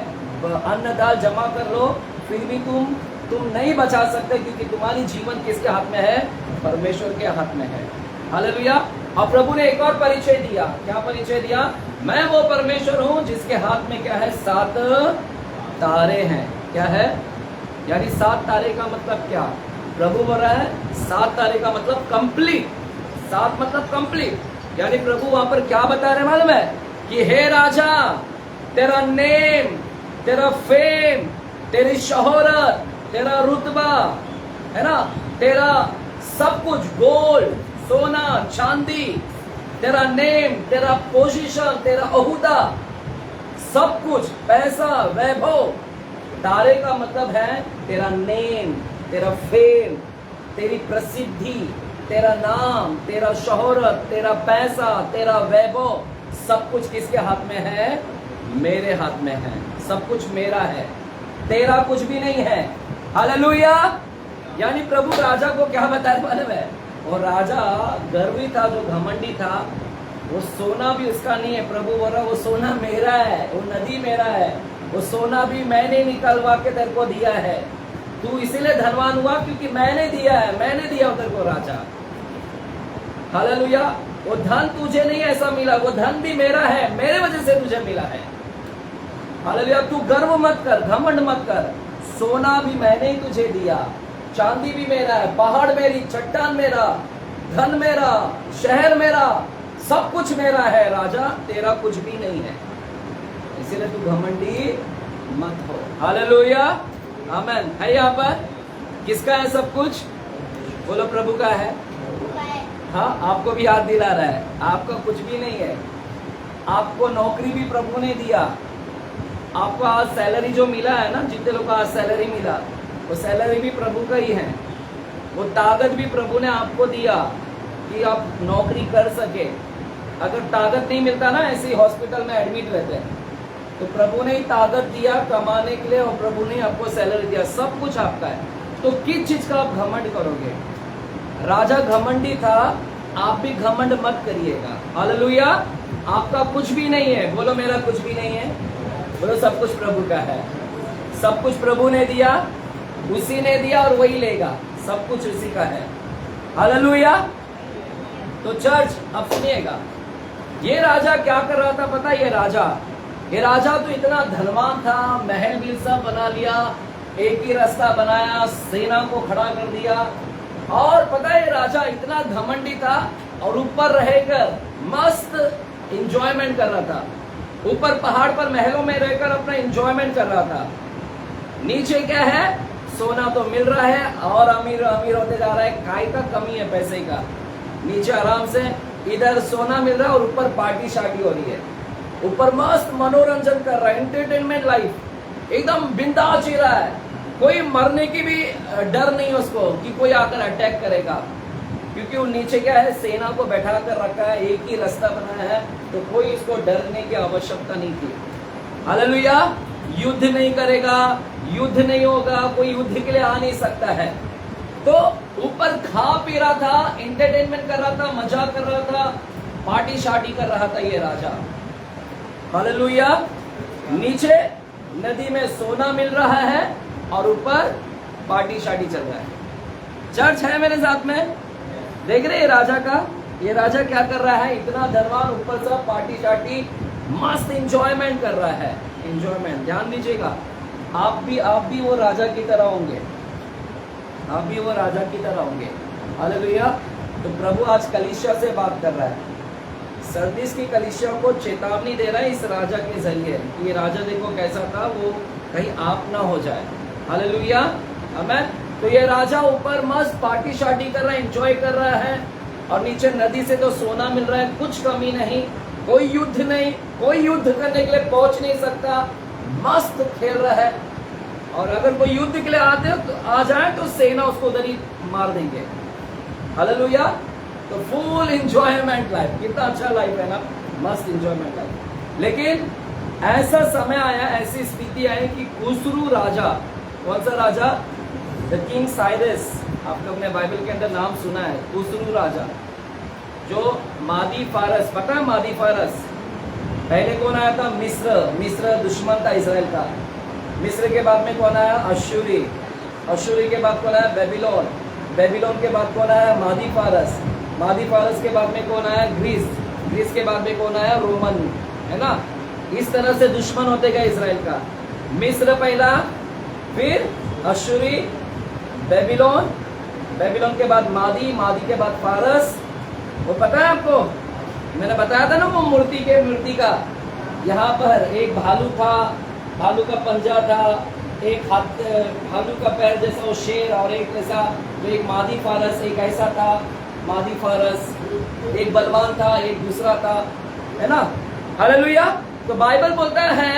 अन्न दाल जमा कर लो, फिर भी तुम नहीं बचा सकते, क्योंकि तुम्हारी जीवन किसके हाथ में है? परमेश्वर के हाथ में है। हालेलुया। और प्रभु ने एक और परिचय दिया। क्या परिचय दिया? मैं वो परमेश्वर हूं जिसके हाथ में क्या है? 7 तारे हैं। क्या है? यानी 7 तारे का मतलब क्या? प्रभु बोल रहा है 7 तारे का मतलब कंप्लीट। 7 मतलब कंप्लीट। यानी प्रभु वहां पर क्या बता रहे मालूम है? कि हे राजा, तेरा नेम, तेरा फेम, तेरी शोहरत, तेरा रुतबा है ना, तेरा सब कुछ, गोल्ड, सोना, चांदी, तेरा नेम, तेरा पोजीशन, तेरा ओहदा, सब कुछ, पैसा, वैभव। तारे का मतलब है तेरा नेम, तेरा फेम, तेरी प्रसिद्धि, तेरा नाम, तेरा शोहरत, तेरा पैसा, तेरा वैभव, सब कुछ किसके हाथ में है? मेरे हाथ में है। सब कुछ मेरा है, तेरा कुछ भी नहीं है। हालेलुया। यानी प्रभु राजा को क्या बता रहे मालूम है? और राजा गर्वी था, जो घमंडी था, वो सोना भी उसका नहीं है। प्रभु बोल रहा वो सोना मेरा है, वो नदी मेरा है, वो सोना भी मैंने निकलवा के तेरे को दिया है। तू इसीलिए धनवान हुआ क्योंकि मैंने दिया है, मैंने दिया तेरे को राजा। हालेलुया। वो धन तुझे नहीं ऐसा मिला, वो धन भी मेरा है, मेरे वजह से तुझे मिला है। हालेलुया। तू गर्व मत कर, घमंड मत कर, सोना भी मैंने ही तुझे दिया, चांदी भी मेरा है, पहाड़ मेरी, चट्टान मेरा, धन मेरा, शहर मेरा, सब कुछ मेरा है। राजा तेरा कुछ भी नहीं है, इसीलिए तू घमंडी मत हो। हालेलुया। आमेन। है यहाँ पर किसका है सब कुछ? बोलो प्रभु का है। हाँ, आपको भी याद दिला रहा है, आपका कुछ भी नहीं है। आपको नौकरी भी प्रभु ने दिया। आपको आज सैलरी जो मिला है ना, जितने लोग को आज सैलरी मिला, वो सैलरी भी प्रभु का ही है। वो ताकत भी प्रभु ने आपको दिया कि आप नौकरी कर सके। अगर ताकत नहीं मिलता ना, ऐसे ही हॉस्पिटल में एडमिट रहते हैं, तो प्रभु ने ही ताकत दिया कमाने के लिए, और प्रभु ने आपको सैलरी दिया, सब कुछ आपका है। तो किस चीज का आप घमंड करोगे? राजा घमंडी था, आप भी घमंड मत करिएगा। हालेलुया। आपका कुछ भी नहीं है। बोलो मेरा कुछ भी नहीं है। बोलो सब कुछ प्रभु का है। सब कुछ प्रभु ने दिया, उसी ने दिया और वही लेगा, सब कुछ उसी का है। हालेलुया। तो चर्च अब सुनिएगा, ये राजा क्या कर रहा था पता है? ये राजा तो इतना धनवान था, महल भी सब बना लिया, एक ही रास्ता बनाया, सेना को खड़ा कर दिया, और पता है राजा इतना घमंडी था, और ऊपर रहकर मस्त एंजॉयमेंट कर रहा था। ऊपर पहाड़ पर महलों में रहकर अपना एंजॉयमेंट कर रहा था। नीचे क्या है? सोना तो मिल रहा है और अमीर अमीर होते जा रहा है। काय का कमी है? पैसे का। नीचे आराम से इधर सोना मिल रहा है और ऊपर पार्टी शार्टी हो रही है। ऊपर मस्त मनोरंजन कर रहा है, एंटरटेनमेंट लाइफ, एकदम बिंदास जी रहा है। कोई मरने की भी डर नहीं उसको कि कोई आकर अटैक करेगा, क्योंकि वो नीचे क्या है? सेना को बैठा कर रखा है, एक ही रास्ता बनाया है, तो कोई इसको डरने की आवश्यकता नहीं थी। हालेलुया। युद्ध नहीं करेगा, युद्ध नहीं होगा, कोई युद्ध के लिए आ नहीं सकता है। तो ऊपर खा पी रहा था, एंटरटेनमेंट कर रहा था, मजा कर रहा था, पार्टी शार्टी कर रहा था ये राजा। हालेलुया। नीचे नदी में सोना मिल रहा है और ऊपर पार्टी शार्टी चल रहा है। चर्च है मेरे साथ में? देख रहे राजा का? ये राजा क्या कर रहा है? इतना धनवान, ऊपर सब पार्टी शार्टी, मस्त एंजॉयमेंट कर रहा है। एंजॉयमेंट, ध्यान दीजिएगा, आप भी वो राजा की तरह होंगे, आप भी वो राजा की तरह होंगे। हालेलुया। तो प्रभु आज कलीसिया से बात कर रहा है, सरदीस की कलीसिया को चेतावनी दे रहा है इस राजा के जरिए। ये राजा देखो कैसा था, वो कहीं आप ना हो जाए। हालेलुया। आमेन। तो ये राजा ऊपर मस्त पार्टी शार्टी कर रहा है, एंजॉय कर रहा है, और नीचे नदी से तो सोना मिल रहा है, कुछ कमी नहीं, कोई युद्ध नहीं, कोई युद्ध करने के लिए पहुंच नहीं सकता, मस्त खेल रहा है। और अगर कोई युद्ध के लिए आ जाए तो सेना उसको उधर ही मार देंगे। हालेलुया। तो फुल एंजॉयमेंट लाइफ, कितना अच्छा लाइफ है ना, मस्त एंजॉयमेंट लाइफ। लेकिन ऐसा समय आया, ऐसी स्थिति आई कि खुसरू राजा, कौन सा राजा? द किंग साइरस, आपने अपने बाइबल के अंदर नाम सुना है, खुसरू राजा, जो मादी फारस, पता है मादी फारस? पहले कौन आया था? मिस्र दुश्मन था इजराइल का। मिस्र के बाद में कौन आया? अश्शूरी। अश्शूरी के बाद कौन आया? बेबीलोन। बेबीलोन के बाद कौन आया? मादी फारस। मादी फारस के बाद में कौन आया? ग्रीस। ग्रीस के बाद में कौन आया? रोमन, है ना। इस तरह से दुश्मन होते गए इजराइल का। मिस्र पहला, फिर अश्शूरी, बेबीलोन, बेबीलोन के बाद मादी, मादी के बाद फारस। वो पता है आपको, मैंने बताया था ना वो मूर्ति का, यहाँ पर एक भालू था, भालू का पंजा था, एक हाथ भालू का पैर जैसा वो शेर, और एक ऐसा जो एक मादी फारस, एक ऐसा था मादी फारस, एक बलवान था, एक दूसरा था, है ना। हालेलुया। तो बाइबल बोलता है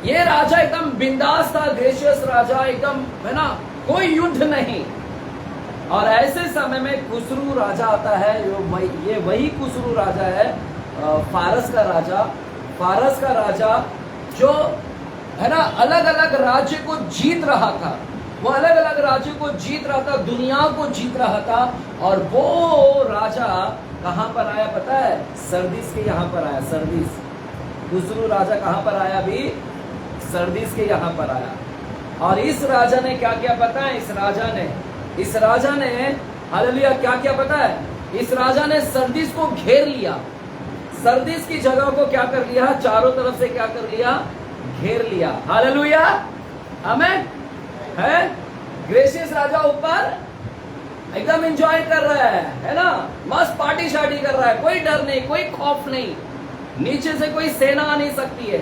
ये राजा एकदम बिंदास था, ग्रेशियस राजा एकदम, है ना, कोई युद्ध नहीं। और ऐसे समय में खुसरू राजा आता है, ये वही खुसरू राजा है, फारस का राजा। फारस का राजा जो है ना अलग अलग राज्य को जीत रहा था, वो अलग अलग राज्य को जीत रहा था, दुनिया को जीत रहा था। और वो राजा कहां पर आया पता है? सरदीस के यहाँ पर आया। सरदीस, खुसरू राजा कहां पर आया? अभी सरदीस के यहाँ पर आया। और इस राजा ने क्या किया पता है? इस राजा ने हालेलुया क्या किया पता है? इस राजा ने सरदीस को घेर लिया। सरदीस की जगह को क्या कर लिया? चारों तरफ से क्या कर लिया? घेर लिया। हालेलुया, आमेन। है ग्रेशियस राजा ऊपर एकदम एंजॉय कर रहा है ना, मस्त पार्टी शार्टी कर रहा है, कोई डर नहीं, कोई खौफ नहीं, नीचे से कोई सेना आ नहीं सकती है,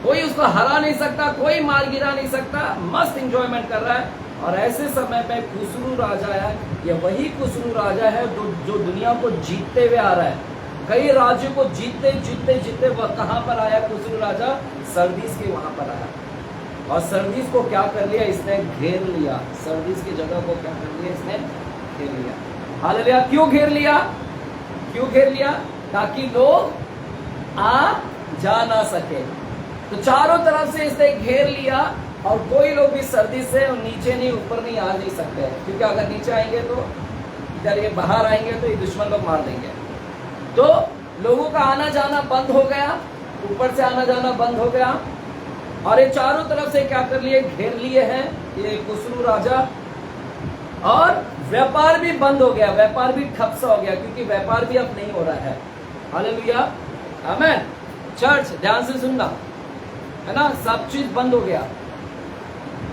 कोई उसको हरा नहीं सकता, कोई मार गिरा नहीं सकता, मस्त एंजॉयमेंट कर रहा है। और ऐसे समय में खुसरू राजा है, ये वही खुसरू राजा है जो दुनिया को जीतते हुए आ रहा है, कई राज्यों को जीतते जीतते जीतते वह कहां पर आया? खुसरू राजा सरदीस के वहां पर आया। और सरदीस को क्या कर लिया? इसने घेर लिया। सरदीस की जगह को क्या कर लिया? इसने घेर लिया। हालेलुया। क्यों घेर लिया? क्यों घेर लिया? ताकि लोग आ जा ना सके। तो चारों तरफ से इसने घेर लिया, और कोई लोग भी सरदीस से नीचे नहीं, ऊपर नहीं, आ नहीं सकते, क्योंकि अगर नीचे आएंगे तो इधर ये बाहर आएंगे तो ये दुश्मन लोग मार देंगे। तो लोगों का आना जाना बंद हो गया, ऊपर से आना जाना बंद हो गया। और ये चारों तरफ से क्या कर लिए? घेर लिए हैं ये खुसरू राजा। और व्यापार भी बंद हो गया, व्यापार भी ठप सा हो गया, क्योंकि व्यापार भी अब नहीं हो रहा है। हालेलुया, आमेन। चर्च ध्यान से सुनना, है ना, सब चीज बंद हो गया।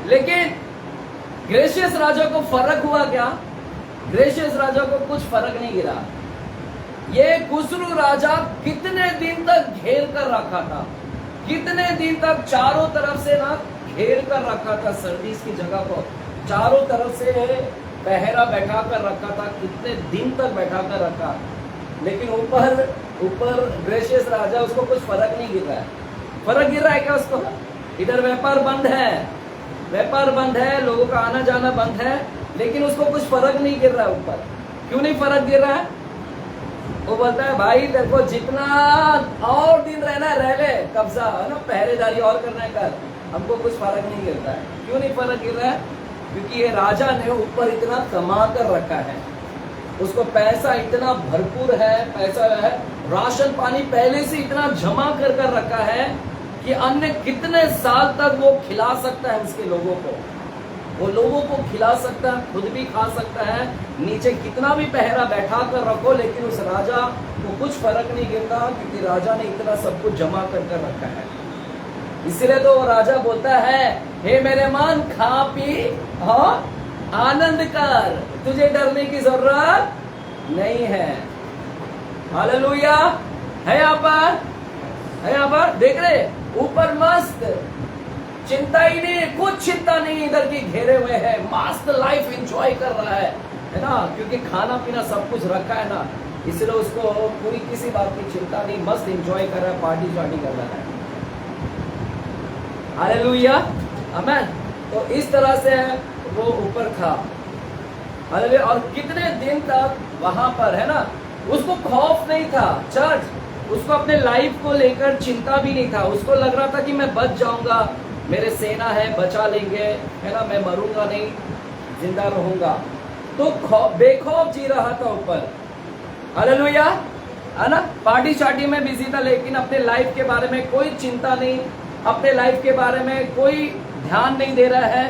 लेकिन ग्रेशियस राजा को फर्क हुआ क्या? ग्रेशियस राजा को कुछ फर्क नहीं गिरा। ये खुसरू राजा कितने दिन तक घेर कर रखा था, कितने दिन तक चारों तरफ से ना घेर कर रखा था, सरदीस की जगह को चारों तरफ से पहरा बैठा कर रखा था, कितने दिन तक बैठा कर रखा। लेकिन ऊपर ग्रेशियस राजा, उसको कुछ फर्क नहीं गिर रहा है। फर्क गिर रहा है क्या उसको? इधर व्यापार बंद है, व्यापार बंद है, लोगों का आना जाना बंद है, लेकिन उसको कुछ फर्क नहीं गिर रहा है ऊपर। क्यों नहीं फर्क गिर रहा है? वो बोलता है भाई देखो, जितना और दिन रहना है रह ले, कब्जा है ना, पहरेदारी और करना है कर, हमको कुछ फर्क नहीं गिरता है। क्यों नहीं फर्क गिर रहा है? क्योंकि ये राजा ने ऊपर इतना कमा कर रखा है, उसको पैसा इतना भरपूर है, पैसा है, राशन पानी पहले से इतना जमा कर रखा है कि अन्य कितने साल तक वो खिला सकता है उसके लोगों को, वो लोगों को खिला सकता है, खुद भी खा सकता है, नीचे कितना भी पहरा बैठा कर रखो, लेकिन उस राजा को कुछ फर्क नहीं गिरता, क्योंकि राजा ने इतना सब कुछ जमा कर रखा है। इसलिए तो वो राजा बोलता है, हे मेरे मन, खा पी और आनंद कर, तुझे डरने की जरूरत नहीं है। हालेलुया। है यहाँ पर, है यहाँ पर, देख रहे ऊपर मस्त, चिंता ही नहीं, कुछ चिंता नहीं, इधर की घेरे हुए है, मस्त लाइफ एंजॉय कर रहा है ना, क्योंकि खाना पीना सब कुछ रखा है ना, इसलिए उसको पूरी किसी बात की चिंता नहीं, मस्त एंजॉय कर रहा है, पार्टी शार्टी कर रहा है। हालेलुया, आमेन। तो इस तरह से वो ऊपर था, हालेलुया। और कितने दिन तक वहां पर, है ना, उसको खौफ नहीं था चर्च, उसको अपने लाइफ को लेकर चिंता भी नहीं था। उसको लग रहा था कि मैं बच जाऊंगा, मेरे सेना है, बचा लेंगे, है ना, मैं मरूंगा नहीं, जिंदा रहूंगा। तो बेखौफ जी रहा था ऊपर, हालेलुया, है ना। पार्टी शार्टी में बिजी था, लेकिन अपने लाइफ के बारे में कोई चिंता नहीं, अपने लाइफ के बारे में कोई ध्यान नहीं दे रहा है,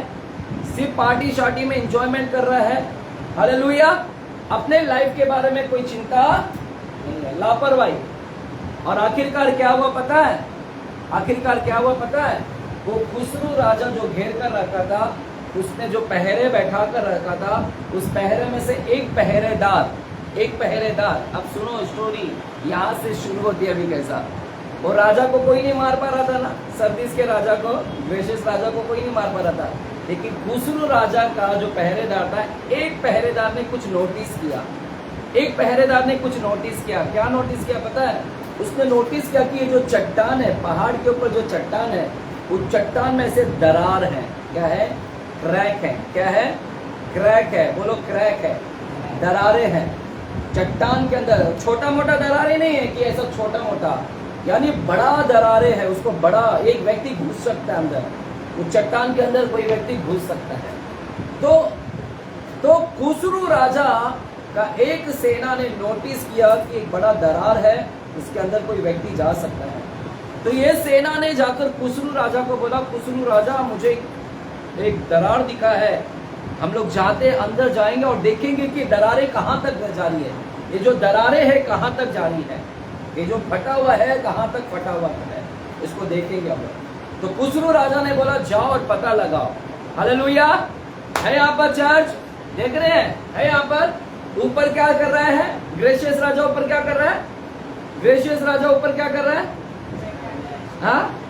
सिर्फ पार्टी शार्टी में एंजॉयमेंट कर रहा है, हालेलुया। अपने लाइफ के बारे में कोई चिंता नहीं है, लापरवाही। और आखिरकार क्या हुआ पता है? आखिरकार क्या हुआ पता है? वो खुसरू राजा जो घेर कर रखा था, उसने जो पहरे बैठा कर रखा था, उस पहरे में से एक पहरेदार, अब सुनो स्टोरी, यहाँ से शुरू होती है अभी कैसा। वो राजा को कोई नहीं मार पा रहा था ना, सर्दिस के राजा को, ग्रेशियस राजा को कोई नहीं मार पा रहा था, लेकिन खुसरू राजा का जो पहरेदार था, एक पहरेदार ने कुछ नोटिस किया। एक पहरेदार ने कुछ नोटिस किया। क्या नोटिस किया पता है? उसने नोटिस किया कि ये जो चट्टान है, पहाड़ के ऊपर जो चट्टान है, उस चट्टान में से दरार है। क्या है? क्रैक है। क्या है? क्रैक है। बोलो क्रैक है, दरारें हैं चट्टान के अंदर। छोटा मोटा दरारें नहीं है कि ऐसा छोटा मोटा, यानी बड़ा दरारें है। उसको बड़ा, एक व्यक्ति घुस सकता है अंदर, उस चट्टान के अंदर कोई व्यक्ति घुस सकता है। तो खुसरू राजा का एक सेना ने नोटिस किया कि एक बड़ा दरार है, उसके अंदर कोई व्यक्ति जा सकता है। तो ये सेना ने जाकर खुसरू राजा को बोला, खुसरू राजा मुझे एक दरार दिखा है, हम लोग जाते अंदर जाएंगे और देखेंगे कि दरारें कहाँ तक जा रही है, ये जो दरारें है कहाँ तक जा रही है, ये जो फटा हुआ है कहाँ तक फटा हुआ है, इसको देखेंगे हम लोग। तो खुसरू राजा ने बोला जाओ और पता लगाओ। हालेलुया, है यहाँ पर चर्च, देख रहे हैं, है यहाँ पर। ऊपर क्या कर रहा है? ग्रेशियस राजा ऊपर क्या कर रहा है? ग्रेशियस राजा ऊपर क्या कर रहा है? हाँ,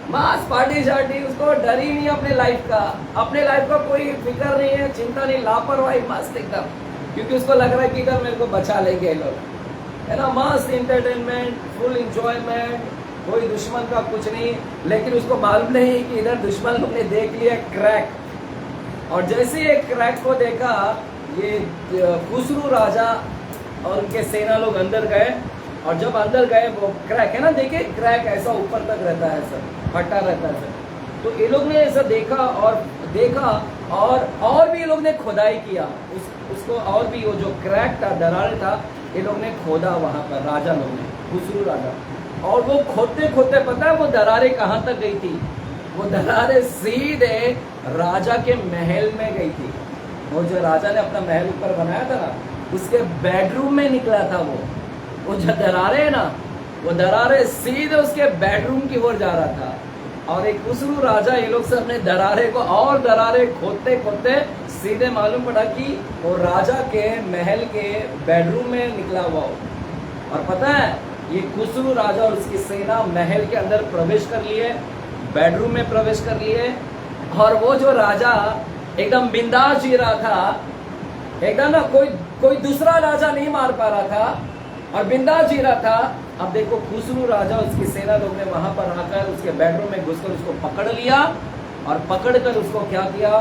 मास पार्टी शार्टी। उसको डर ही नहीं अपने लाइफ का, अपने लाइफ का कोई फिक्र नहीं है, चिंता नहीं, लापरवाही मस्त एकदम, क्योंकि उसको लग रहा है कि इधर मेरे को बचा लेंगे लोग, है ना। मस्त इंटरटेनमेंट, फुल इंजॉयमेंट, कोई दुश्मन का कुछ नहीं। लेकिन उसको मालूम नहीं कि इधर दुश्मन लोग ने देख लिया क्रैक, और जैसे ये क्रैक को देखा, ये खुसरू राजा और उनके सेना लोग अंदर गए, और जब अंदर गए, वो क्रैक है ना, देखिए क्रैक ऐसा ऊपर तक रहता है सर, फटा रहता है सर। तो ये लोग ने ऐसा देखा और भी ये लोग ने खुदाई किया उसको, और भी वो जो क्रैक था, दरार था, ये लोग ने खोदा वहां पर, राजा लोग ने, खुसरू राजा। और वो खोदते खोदते पता है वो दरारें कहाँ तक गई थी? वो दरारें सीधे राजा के महल में गई थी। वो जो राजा ने अपना महल ऊपर बनाया था ना, उसके बेडरूम में निकला था वो जो दरारें है ना, वो दरारें सीधे उसके बेडरूम की ओर जा रहा था। और एक खुसरू राजा, ये लोग सब ने दरारें को और दरारें खोदते खोदते सीधे मालूम पड़ा कि वो राजा के महल के बेडरूम में निकला हुआ हो। और पता है, ये खुसरू राजा और उसकी सेना महल के अंदर प्रवेश कर लिए, बेडरूम में प्रवेश कर लिए। और वो जो राजा एकदम बिंदास जी रहा था, एकदम ना, कोई दूसरा राजा नहीं मार पा रहा था, और बिंदास जी रहा था। अब देखो, खुसरू राजा उसकी सेना लोग ने वहां पर आकर उसके बेडरूम में घुसकर उसको पकड़ लिया, और पकड़कर उसको क्या किया?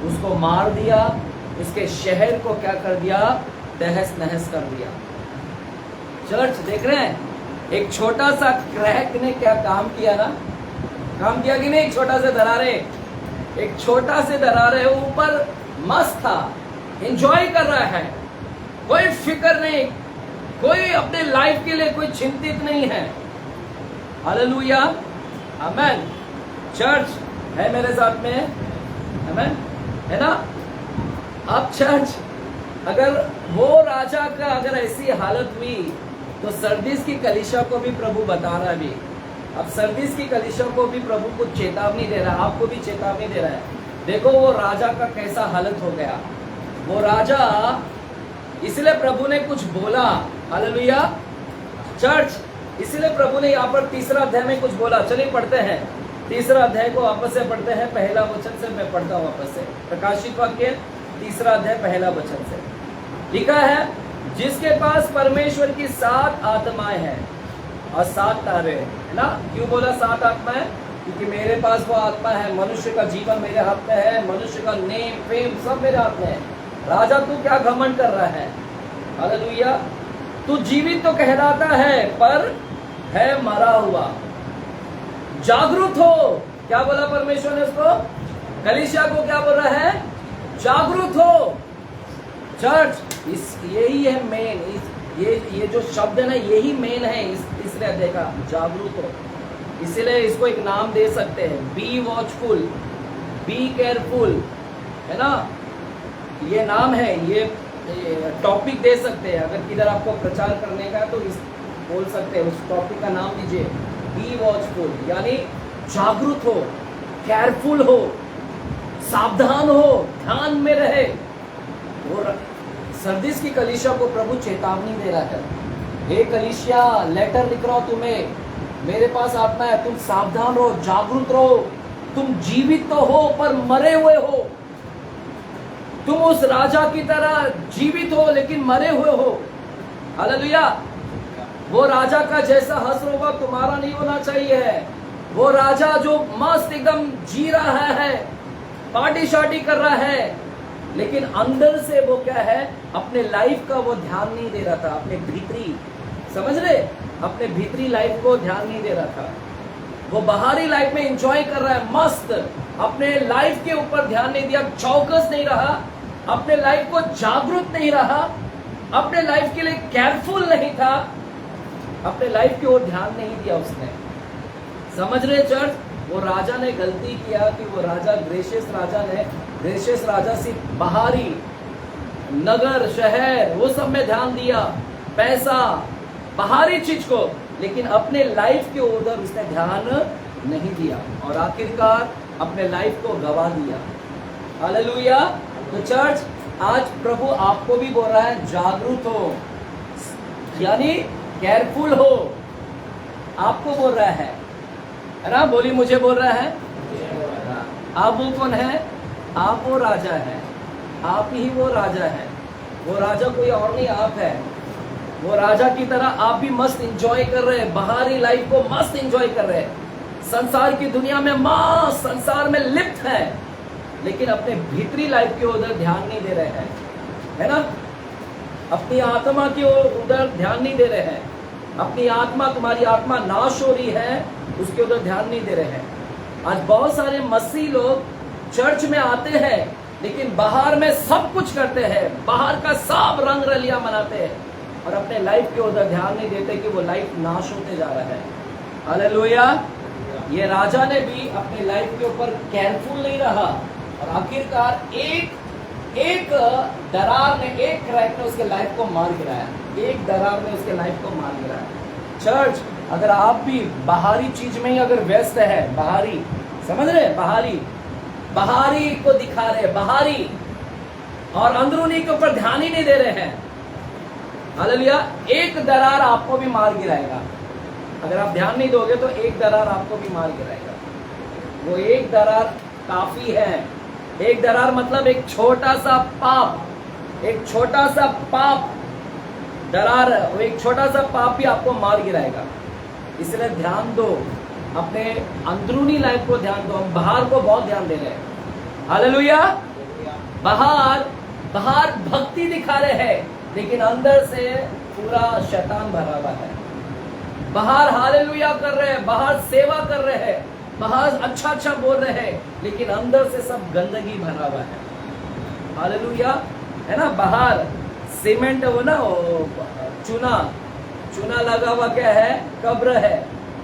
उसको मार दिया, उसके शहर को क्या कर दिया? तहस नहस कर दिया। चर्च देख रहे हैं, एक छोटा सा क्रैक ने क्या काम किया ना, काम किया कि नहीं? एक छोटा सा दरारे, एक छोटा से दरारे ऊपर मस्त था, एंजॉय कर रहा है, कोई फिक्र नहीं, कोई अपने लाइफ के लिए कोई चिंतित नहीं है। हालेलुया, आमेन। चर्च है मेरे साथ में, आमेन, है ना। अब चर्च, अगर वो राजा का अगर ऐसी हालत हुई, तो सर्दिस की कलीसिया को भी प्रभु बता रहा है अभी। अब सर्दिस की कलीसिया को भी प्रभु को चेतावनी दे रहा है, आपको भी चेतावनी दे रहा है। देखो वो राजा का कैसा हालत हो गया। वो राजा, इसलिए प्रभु ने कुछ बोला, हालेलुया चर्च, इसलिए प्रभु ने यहाँ पर 3 अध्याय में कुछ बोला। चलिए पढ़ते हैं, 3 अध्याय को वापस से पढ़ते हैं, पहला वचन से मैं पढ़ता हूँ वापस से। प्रकाशित वाक्य 3 अध्याय पहला वचन से लिखा है, जिसके पास परमेश्वर की 7 आत्माएं हैं और 7 तारे हैं, है ना। क्यों बोला 7 आत्माएं? क्योंकि मेरे पास वो आत्मा है, मनुष्य का जीवन मेरे हाथ में है, मनुष्य का नेम फेम सब मेरे हाथ में है। राजा तू क्या घमंड कर रहा है? हालेलुया। तू जीवित तो कहलाता है पर है मरा हुआ। जागरूक हो। क्या बोला परमेश्वर ने उसको? कलीसिया को क्या बोल रहा है? जागरूक हो। चर्च यही है मेन, ये जो शब्द है ना, यही मेन है इसलिए देखा, जागरूक हो। इसीलिए इसको एक नाम दे सकते हैं, बी वॉचफुल, बी केयरफुल, है ना। ये नाम है, ये टॉपिक दे सकते हैं। अगर किधर आपको प्रचार करने का तो इस बोल सकते हैं, उस टॉपिक का नाम दीजिए बी वॉचफुल, यानी जागरूक हो, केयरफुल हो, सावधान हो, ध्यान में रहे। और सरदीस की कलीसिया को प्रभु चेतावनी दे रहा है, हे कलीसिया लेटर लिख रहा हूं तुम्हें, मेरे पास आत्मा है, तुम सावधान रहो, जागरूक रहो। तुम जीवित तो हो पर मरे हुए हो। तुम उस राजा की तरह जीवित हो लेकिन मरे हुए हो। हालेलुया। वो राजा का जैसा हश्र होगा तुम्हारा नहीं होना चाहिए। वो राजा जो मस्त एकदम जी रहा है, पार्टी शार्टी कर रहा है, लेकिन अंदर से वो क्या है, अपने लाइफ का वो ध्यान नहीं दे रहा था। अपने भीतरी, समझ रहे, अपने भीतरी लाइफ को ध्यान नहीं दे रहा था। वो बाहरी लाइफ में एंजॉय कर रहा है मस्त, अपने लाइफ के ऊपर ध्यान नहीं दिया, चौकस नहीं रहा, अपने लाइफ को जागरूक नहीं रहा, अपने लाइफ के लिए केयरफुल नहीं था, अपने लाइफ की ओर ध्यान नहीं दिया उसने। समझ रहे चर्च? वो राजा ने गलती किया कि वो राजा ग्रेशियस राजा ने, ग्रेशियस राजा सिर्फ बाहरी नगर शहर वो सब में ध्यान दिया, पैसा बाहरी चीज को, लेकिन अपने लाइफ के उधर उसने ध्यान नहीं दिया और आखिरकार अपने लाइफ को गवा दिया। हालेलुया। तो चर्च आज प्रभु आपको भी बोल रहा है, जागरूक हो, यानी केयरफुल हो। आपको बोल रहा है ना, बोली मुझे बोल रहा है। आप वो कौन है? आप वो राजा है, आप ही वो राजा है। वो राजा कोई और नहीं, आप है। वो राजा की तरह आप भी मस्त एंजॉय कर रहे हैं, बाहरी लाइफ को मस्त एंजॉय कर रहे हैं, संसार की दुनिया में मस्त संसार में लिप्त है, लेकिन अपने भीतरी लाइफ के उधर ध्यान नहीं दे रहे हैं, है ना। अपनी आत्मा की ओर उधर ध्यान नहीं दे रहे हैं। अपनी आत्मा, तुम्हारी आत्मा नाश हो रही है, उसके उधर ध्यान नहीं दे रहे हैं। आज बहुत सारे मसीह लोग चर्च में आते हैं, लेकिन बाहर में सब कुछ करते हैं, बाहर का सब रंग रलिया मनाते हैं और अपने लाइफ के उधर ध्यान नहीं देते कि वो लाइफ नाश होते जा रहा है। हालेलुया। ये राजा ने भी अपने लाइफ के ऊपर केयरफुल नहीं रहा और आखिरकार एक दरार ने, एक क्रैक ने उसके लाइफ को मार गिराया। एक दरार ने उसके लाइफ को मार गिराया। चर्च, अगर आप भी बाहरी चीज में ही अगर व्यस्त है, बाहरी, समझ रहे, बाहरी को दिखा रहे, बाहरी, और अंदरूनी के ऊपर ध्यान ही नहीं दे रहे हैं, हालेलुया, एक दरार आपको भी मार गिराएगा। अगर आप ध्यान नहीं दोगे तो एक दरार आपको भी मार गिराएगा। वो एक दरार काफी है। एक दरार मतलब एक छोटा सा पाप, एक छोटा सा पाप दरार, एक छोटा सा पाप भी आपको मार गिराएगा। इसलिए ध्यान दो, अपने अंदरूनी लाइफ को ध्यान दो। हम बाहर को बहुत ध्यान दे रहे हैं। हालेलुया। बाहर भक्ति दिखा रहे हैं, लेकिन अंदर से पूरा शैतान भरा हुआ है। बाहर हालेलुया कर रहे हैं, बाहर सेवा कर रहे हैं, बाहर अच्छा अच्छा बोल रहे हैं, लेकिन अंदर से सब गंदगी भरा हुआ है। हालेलुया, है ना। बाहर सीमेंट, वो ना, चूना लगा हुआ क्या है? कब्र है।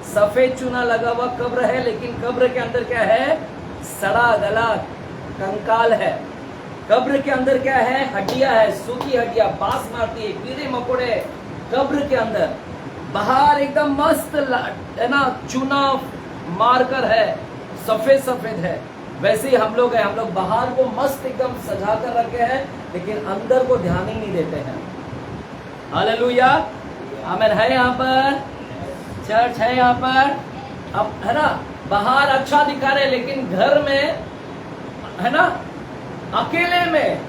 सफेद चूना लगा हुआ कब्र है, लेकिन कब्र के अंदर क्या है? सड़ा गला कंकाल है। कब्र के अंदर क्या है? हड्डियां है, सूखी हड्डियां, बांस मारती है, कीड़े मकोड़े कब्र के अंदर। बाहर एकदम मस्त है ना, चूना मारकर है, सफेद सफेद है। वैसे ही हम लोग हैं, हम लोग बाहर को मस्त एकदम सजा कर रखे हैं, लेकिन अंदर को ध्यान ही नहीं देते हैं। हालेलुया, आमीन है। यहाँ पर चर्च है, यहाँ पर अब है ना, बाहर अच्छा दिखा रहे, लेकिन घर में है ना, अकेले में,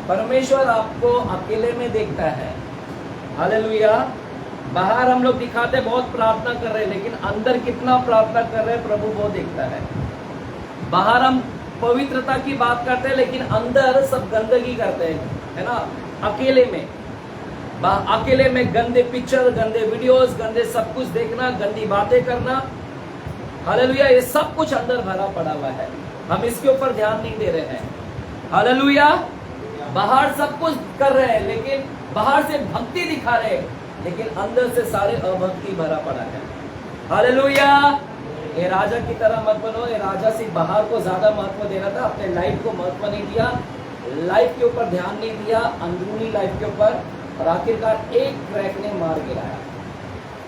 परमेश्वर आपको अकेले में देखता है। हालेलुया। बाहर हम लोग दिखाते बहुत प्रार्थना कर रहे हैं, लेकिन अंदर कितना प्रार्थना कर रहे हैं प्रभु वो देखता है। बाहर हम पवित्रता की बात करते हैं, लेकिन अंदर सब गंदगी करते हैं, है ना। अकेले में गंदे पिक्चर, गंदे वीडियोस, गंदे सब कुछ देखना, गंदी बातें करना, हालेलुया, ये सब कुछ अंदर भरा पड़ा हुआ है। हम इसके ऊपर ध्यान नहीं दे रहे हैं। हालेलुया। बाहर सब कुछ कर रहे हैं, लेकिन बाहर से भक्ति दिखा रहे हैं, लेकिन अंदर से सारे अभक्ति भरा पड़ा है। हालेलुया। ये राजा की तरह मत बनो। ये राजा सिर्फ बाहर को ज्यादा महत्व दे रहा था, अपने लाइफ को महत्व नहीं दिया, लाइफ के ऊपर ध्यान नहीं दिया, अंदरूनी लाइफ के ऊपर, और आखिरकार एक क्रैक ने मार गिराया।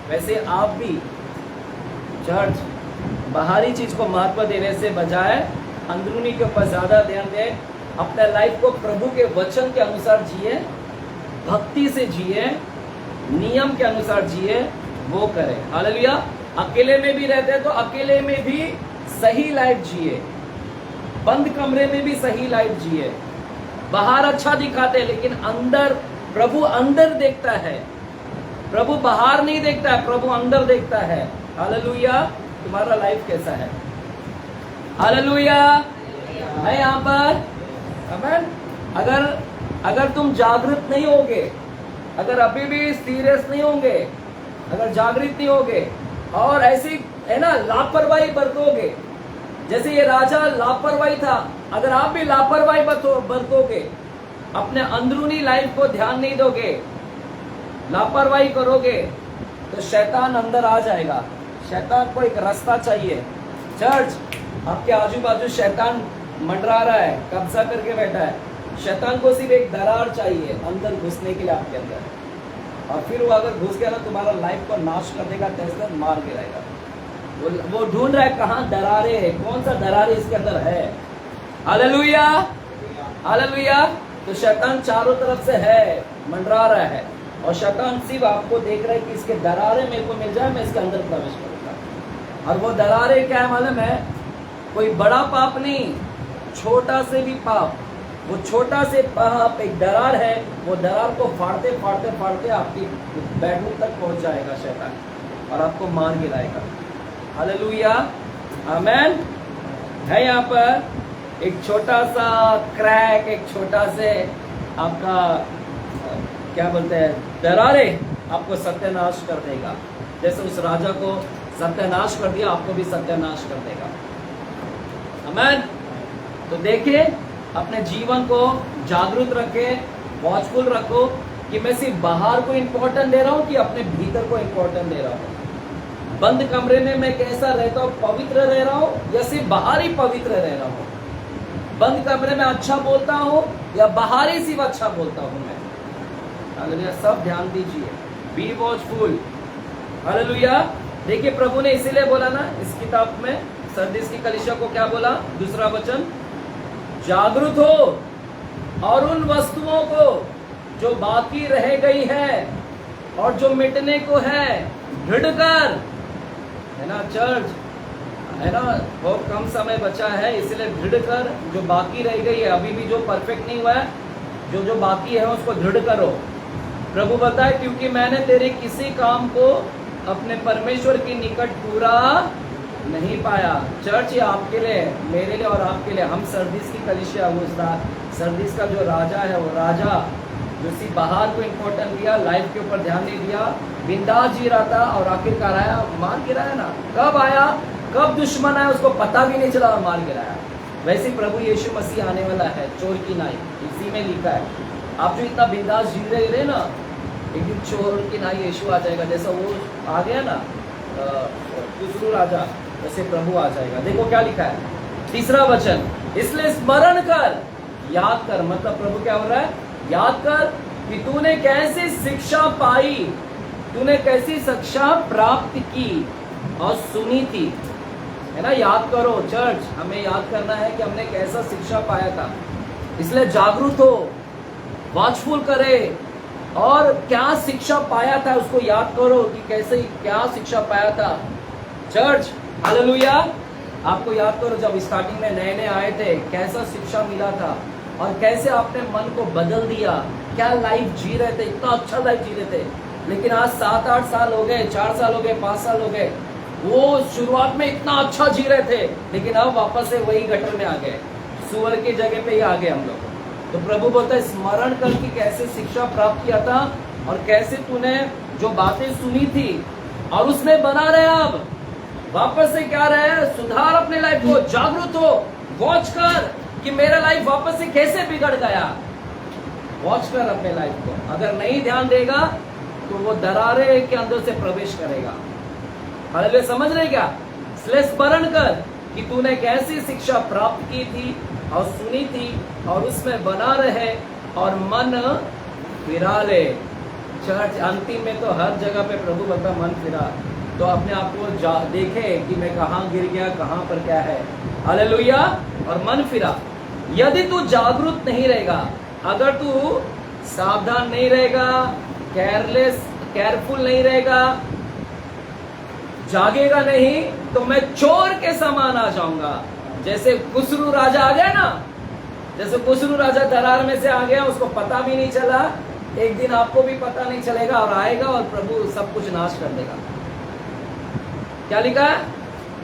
वैसे आप भी चर्च बाहरी चीज को महत्व देने से बजाय अंदरूनी के ऊपर ज्यादा ध्यान दें। अपने लाइफ को प्रभु के वचन के अनुसार जिए, भक्ति से जिए, नियम के अनुसार जिए, वो करें। हालेलुया। अकेले में भी रहते हैं तो अकेले में भी सही लाइफ जिए, बंद कमरे में भी सही लाइफ जिए। बाहर अच्छा दिखाते हैं, लेकिन अंदर, प्रभु अंदर देखता है। प्रभु बाहर नहीं देखता है, प्रभु अंदर देखता है। हालेलुया। तुम्हारा लाइफ कैसा है? हालेलुया है यहाँ पर। आमीन। अगर तुम जागृत नहीं होगे, अगर अभी भी सीरियस नहीं होंगे, अगर जागृत नहीं होगे और ऐसी है ना लापरवाही बरतोगे, जैसे ये राजा लापरवाही था, अगर आप भी लापरवाही बरतोगे, अपने अंदरूनी लाइफ को ध्यान नहीं दोगे, लापरवाही करोगे, तो शैतान अंदर आ जाएगा। शैतान को एक रास्ता चाहिए। चर्च, आपके आजू बाजू शैतान मंडरा रहा है, कब्जा करके बैठा है। शैतान को सिर्फ एक दरार चाहिए अंदर घुसने के लिए आपके अंदर, और फिर वो अगर घुस गया ना, तुम्हारा लाइफ को नाश कर देगा, टेस्टर मार गिराएगा। वो ढूंढ रहा है कहाँ दरारे है, कौन सा दरारे इसके अंदर है। हालेलुया। हालेलुया। तो शैतान चारों तरफ से है, मंडरा रहा है, और शैतान सिर्फ आपको देख रहा है कि इसके दरारे मेरे को मिल जाए, मैं इसके अंदर प्रवेश करूंगा। और वो दरारे क्या है मालूम है? कोई बड़ा पाप नहीं, छोटा से भी पाप। वो छोटा से पाप एक दरार है, वो दरार को फाड़ते फाड़ते फाड़ते आपकी बेडरूम तक पहुंच जाएगा शैतान, और आपको मार गिराएगा। हालेलुया। आमेन। है यहाँ पर एक छोटा सा क्रैक, एक छोटा से आपका क्या बोलते हैं दरारे, आपको सत्यानाश कर देगा। जैसे उस राजा को सत्यानाश कर दिया, आपको भी सत्यानाश कर देगा। आमेन। तो देखिए, अपने जीवन को जागरूक रखे, वॉचफुल रखो कि मैं सिर्फ बाहर को इंपॉर्टेंट दे रहा हूँ कि अपने भीतर को इंपॉर्टेंट दे रहा हूँ। बंद कमरे में मैं कैसा रहता हूँ, पवित्र रह रहा हूँ या सिर्फ बाहर ही पवित्र रह रहा हूँ? बंद कमरे में अच्छा बोलता हूँ या बाहर ही सिर्फ अच्छा बोलता हूँ मैं? हालेलुया। सब ध्यान दीजिए, बी वॉचफुल। हालेलुया। देखिए, प्रभु ने इसीलिए बोला ना इस किताब में, सरदीस की कलीसिया को क्या बोला? दूसरा वचन, जागरूक हो और उन वस्तुओं को जो बाकी रह गई है और जो मिटने को है ढूंढ कर, है ना चर्च, है ना, बहुत कम समय बचा है, इसलिए ढूंढ कर जो बाकी रह गई है, अभी भी जो परफेक्ट नहीं हुआ है, जो बाकी है उसको ढूंढ करो। प्रभु बताए, क्योंकि मैंने तेरे किसी काम को अपने परमेश्वर के निकट पूरा नहीं पाया। चर्च ये आपके लिए, मेरे लिए और आपके लिए, हम सरदीस की कलीसिया, वो सरदीस का जो राजा है, वो राजा जो सिर्फ बाहर को इम्पोर्टेंट दिया, लाइफ के ऊपर ध्यान नहीं दिया, बिंदास जी रहा था, और आखिरकार आया मार गिराया ना। कब आया, कब दुश्मन आया उसको पता भी नहीं चला, मार गिराया। वैसे प्रभु यीशु मसीह आने वाला है, चोर की नाई, इसी में लिखा है। आप जो इतना बिंदास जी रहे ना, एक दिन चोर की नाई यीशु आ जाएगा। जैसा वो आ गया ना दूसरा राजा, वैसे प्रभु आ जाएगा। देखो क्या लिखा है, तीसरा वचन, इसलिए स्मरण कर, याद कर। मतलब प्रभु क्या हो रहा है, याद कर कि तूने कैसी शिक्षा पाई, तूने कैसी शिक्षा प्राप्त की और सुनी थी, है ना। याद करो चर्च, हमें याद करना है कि हमने कैसा शिक्षा पाया था। इसलिए जागरूक हो, वॉचफुल करे, और क्या शिक्षा पाया था उसको याद करो कि कैसे क्या शिक्षा पाया था। Church, hallelujah. आपको याद करो, जब स्टार्टिंग में नए नए आए थे, कैसा शिक्षा मिला था और कैसे आपने मन को बदल दिया, क्या लाइफ जी रहे थे, इतना अच्छा लाइफ जी रहे थे, लेकिन आज 7-8 साल हो गए, 4 साल हो गए, 5 साल हो गए, वो शुरुआत में इतना अच्छा जी रहे थे, लेकिन अब वापस से वही गटर में आ गए, सुअर की जगह पे ही आ गए हम लोग। तो प्रभु बोलता है स्मरण कर कि कैसे शिक्षा प्राप्त किया था और कैसे तूने जो बातें सुनी थी और उसमें बना रहे। अब वापस से क्या रहे, सुधार अपने लाइफ को, जागरूक हो, वॉच कर कि मेरा लाइफ वापस से कैसे बिगड़ गया। वॉच कर अपने लाइफ को, अगर नहीं ध्यान देगा तो वो दरारे के अंदर से प्रवेश करेगा। हालेलुया, समझ रहे क्या? इसलिए स्मरण कर कि तूने कैसी शिक्षा प्राप्त की थी और सुनी थी और उसमें बना रहे और मन फिरा ले। चर्च अंतिम में तो हर जगह पे प्रभु बोलता मन फिरा, तो अपने आप को देखे कि मैं कहाँ गिर गया, कहाँ पर क्या है। हालेलुया, और मन फिरा। यदि तू जागरूक नहीं रहेगा, अगर तू सावधान नहीं रहेगा, केयरफुल नहीं रहेगा, जागेगा नहीं, तो मैं चोर के समान आ जाऊंगा। जैसे कुसरू राजा आ गया ना, जैसे कुसरू राजा दरार में से आ गया, उसको पता भी नहीं चला, एक दिन आपको भी पता नहीं चलेगा और आएगा और प्रभु सब कुछ नाश कर देगा। क्या लिखा है?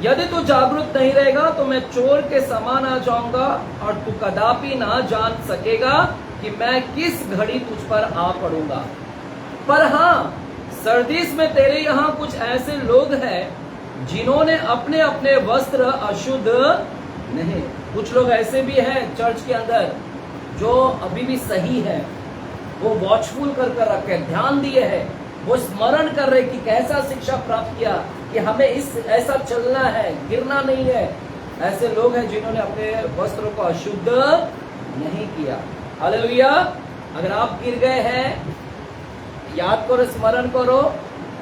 यदि तू जागरूक नहीं रहेगा तो मैं चोर के समान आ जाऊंगा और तू कदापि ना जान सकेगा कि मैं किस घड़ी तुझ पर आ पड़ूंगा। पर हाँ, सरदीस में तेरे यहाँ कुछ ऐसे लोग हैं जिन्होंने अपने अपने वस्त्र अशुद्ध नहीं। कुछ लोग ऐसे भी हैं चर्च के अंदर जो अभी भी सही है, वो वॉचफुल कर रखे, ध्यान दिए है, वो स्मरण कर रहे कि कैसा शिक्षा प्राप्त किया कि हमें इस ऐसा चलना है, गिरना नहीं है। ऐसे लोग हैं जिन्होंने अपने वस्त्रों को अशुद्ध नहीं किया। हालेलुया। अगर आप गिर गए हैं, याद करो, स्मरण करो,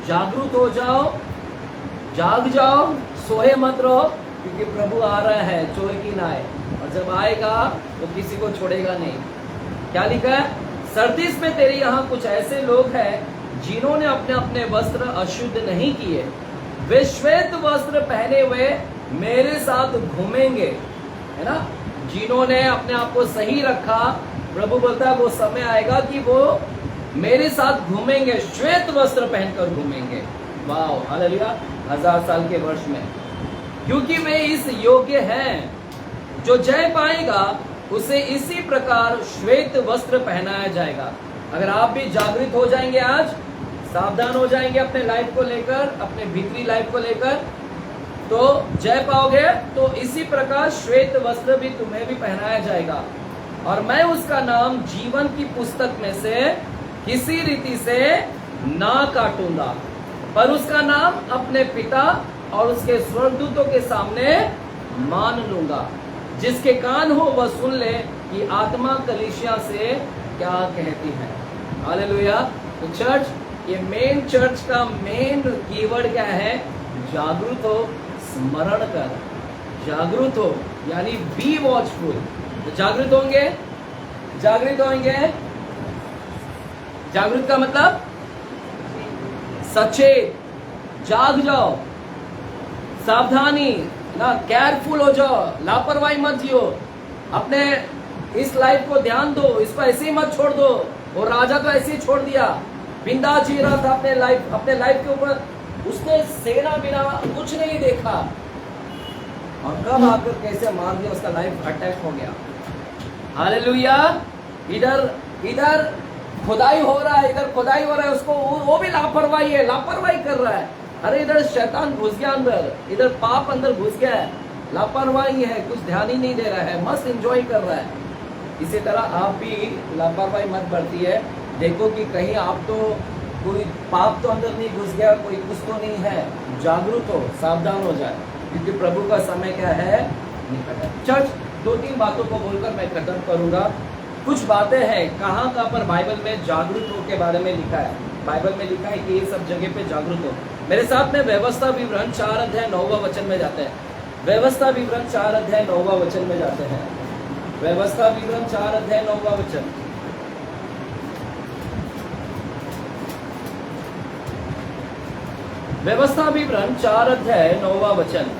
जागरूक हो जाओ, जाग जाओ, सोए मत रहो, क्योंकि प्रभु आ रहा है चोर की ना आए, और जब आएगा तो किसी को छोड़ेगा नहीं। क्या लिखा है? सरदीस में तेरे यहाँ कुछ ऐसे लोग हैं जिन्होंने अपने अपने वस्त्र अशुद्ध नहीं किए, वे श्वेत वस्त्र पहने हुए मेरे साथ घूमेंगे, है ना। जिन्होंने अपने आप को सही रखा, प्रभु बोलता है वो समय आएगा कि वो मेरे साथ घूमेंगे, श्वेत वस्त्र पहनकर घूमेंगे। वाह, हालेलुया। 1000 साल के वर्ष में, क्योंकि वे इस योग्य हैं। जो जय पाएगा उसे इसी प्रकार श्वेत वस्त्र पहनाया जाएगा। अगर आप भी जागृत हो जाएंगे, आज सावधान हो जाएंगे अपने लाइफ को लेकर, अपने भीतरी लाइफ को लेकर, तो जय पाओगे। तो इसी प्रकार श्वेत वस्त्र भी तुम्हें भी पहनाया जाएगा, और मैं उसका नाम जीवन की पुस्तक में से किसी रीति से ना काटूंगा, पर उसका नाम अपने पिता और उसके स्वर्गदूतों के सामने मान लूंगा। जिसके कान हो वह सुन ले कि आत्मा कलीसिया से क्या कहती है। हालेलुया। तो चर्च, ये मेन चर्च का मेन कीवर्ड क्या है? जागरूक हो, स्मरण कर, जागरूक हो, यानी बी वॉचफुल। तो जागरूक होंगे, जागृत होंगे। जागृत का मतलब सचेत, जाग जाओ, सावधानी ना, केयरफुल हो जाओ, लापरवाही मत जियो, अपने इस लाइफ को ध्यान दो, इसको ऐसे ही मत छोड़ दो। और राजा तो ऐसे ही छोड़ दिया, बिंदा जी रहा था अपने लाइफ के ऊपर, उसने सेना बिना कुछ नहीं देखा, और कब आकर कैसे मार दिया, उसका लाइफ अटैक हो गया। हालेलुया। इधर खुदाई हो रहा है, इधर खुदाई हो रहा है, उसको वो भी लापरवाही है, लापरवाही कर रहा है। अरे इधर शैतान घुस गया अंदर, इधर पाप अंदर घुस गया है, लापरवाही है, कुछ ध्यान ही नहीं दे रहा है, मस्त एंजॉय कर रहा है। इसी तरह आप भी लापरवाही मत बढ़ती है, देखो कि कहीं आप तो कोई पाप तो अंदर नहीं घुस गया, कोई कुछ तो नहीं है। जागरूक हो, सावधान हो जाए, क्योंकि प्रभु का समय क्या है? निकट है। चर्च, 2-3 बातों को बोलकर मैं खत्म करूंगा। कुछ बातें हैं कहाँ पर बाइबल में जागरूक हो के बारे में लिखा है। बाइबल में लिखा है कि ये सब जगह पे जागरूक हो। मेरे साथ में व्यवस्था विवरण 4 अध्याय 9वां वचन में जाते हैं। व्यवस्था विवरण 4 अध्याय 9वां वचन में जाते हैं। व्यवस्था विवरण 4 अध्याय 9वां वचन। व्यवस्था विवरण 4 अध्याय 9वां वचन।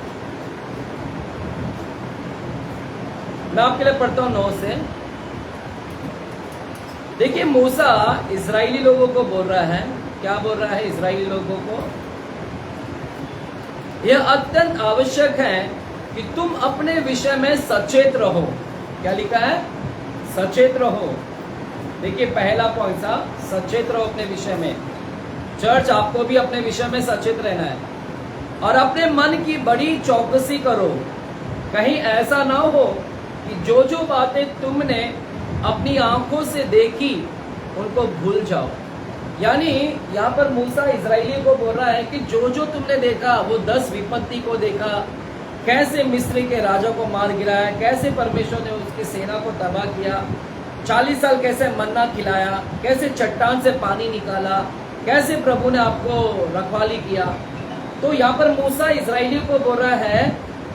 मैं आपके लिए पढ़ता हूं 9 से। देखिए मूसा इजरायली लोगों को बोल रहा है, क्या बोल रहा है इजरायली लोगों को? यह अत्यंत आवश्यक है कि तुम अपने विषय में सचेत रहो। क्या लिखा है? सचेत रहो। देखिए पहला पॉइंट था, सचेत रहो अपने विषय में। चर्च, आपको भी अपने विषय में सचेत रहना है और अपने मन की बड़ी चौकसी करो। कहीं ऐसा ना हो कि जो जो बातें तुमने अपनी आंखों से देखी उनको भूल जाओ। यानी यहाँ पर मूसा इजरायली को बोल रहा है कि जो जो तुमने देखा, वो 10 विपत्ति को देखा, कैसे मिस्री के राजा को मार गिराया, कैसे परमेश्वर ने उसकी सेना को तबाह किया, 40 साल कैसे मन्ना खिलाया, कैसे चट्टान से पानी निकाला, कैसे प्रभु ने आपको रखवाली किया। तो यहाँ पर मूसा इजरायली को बोल रहा है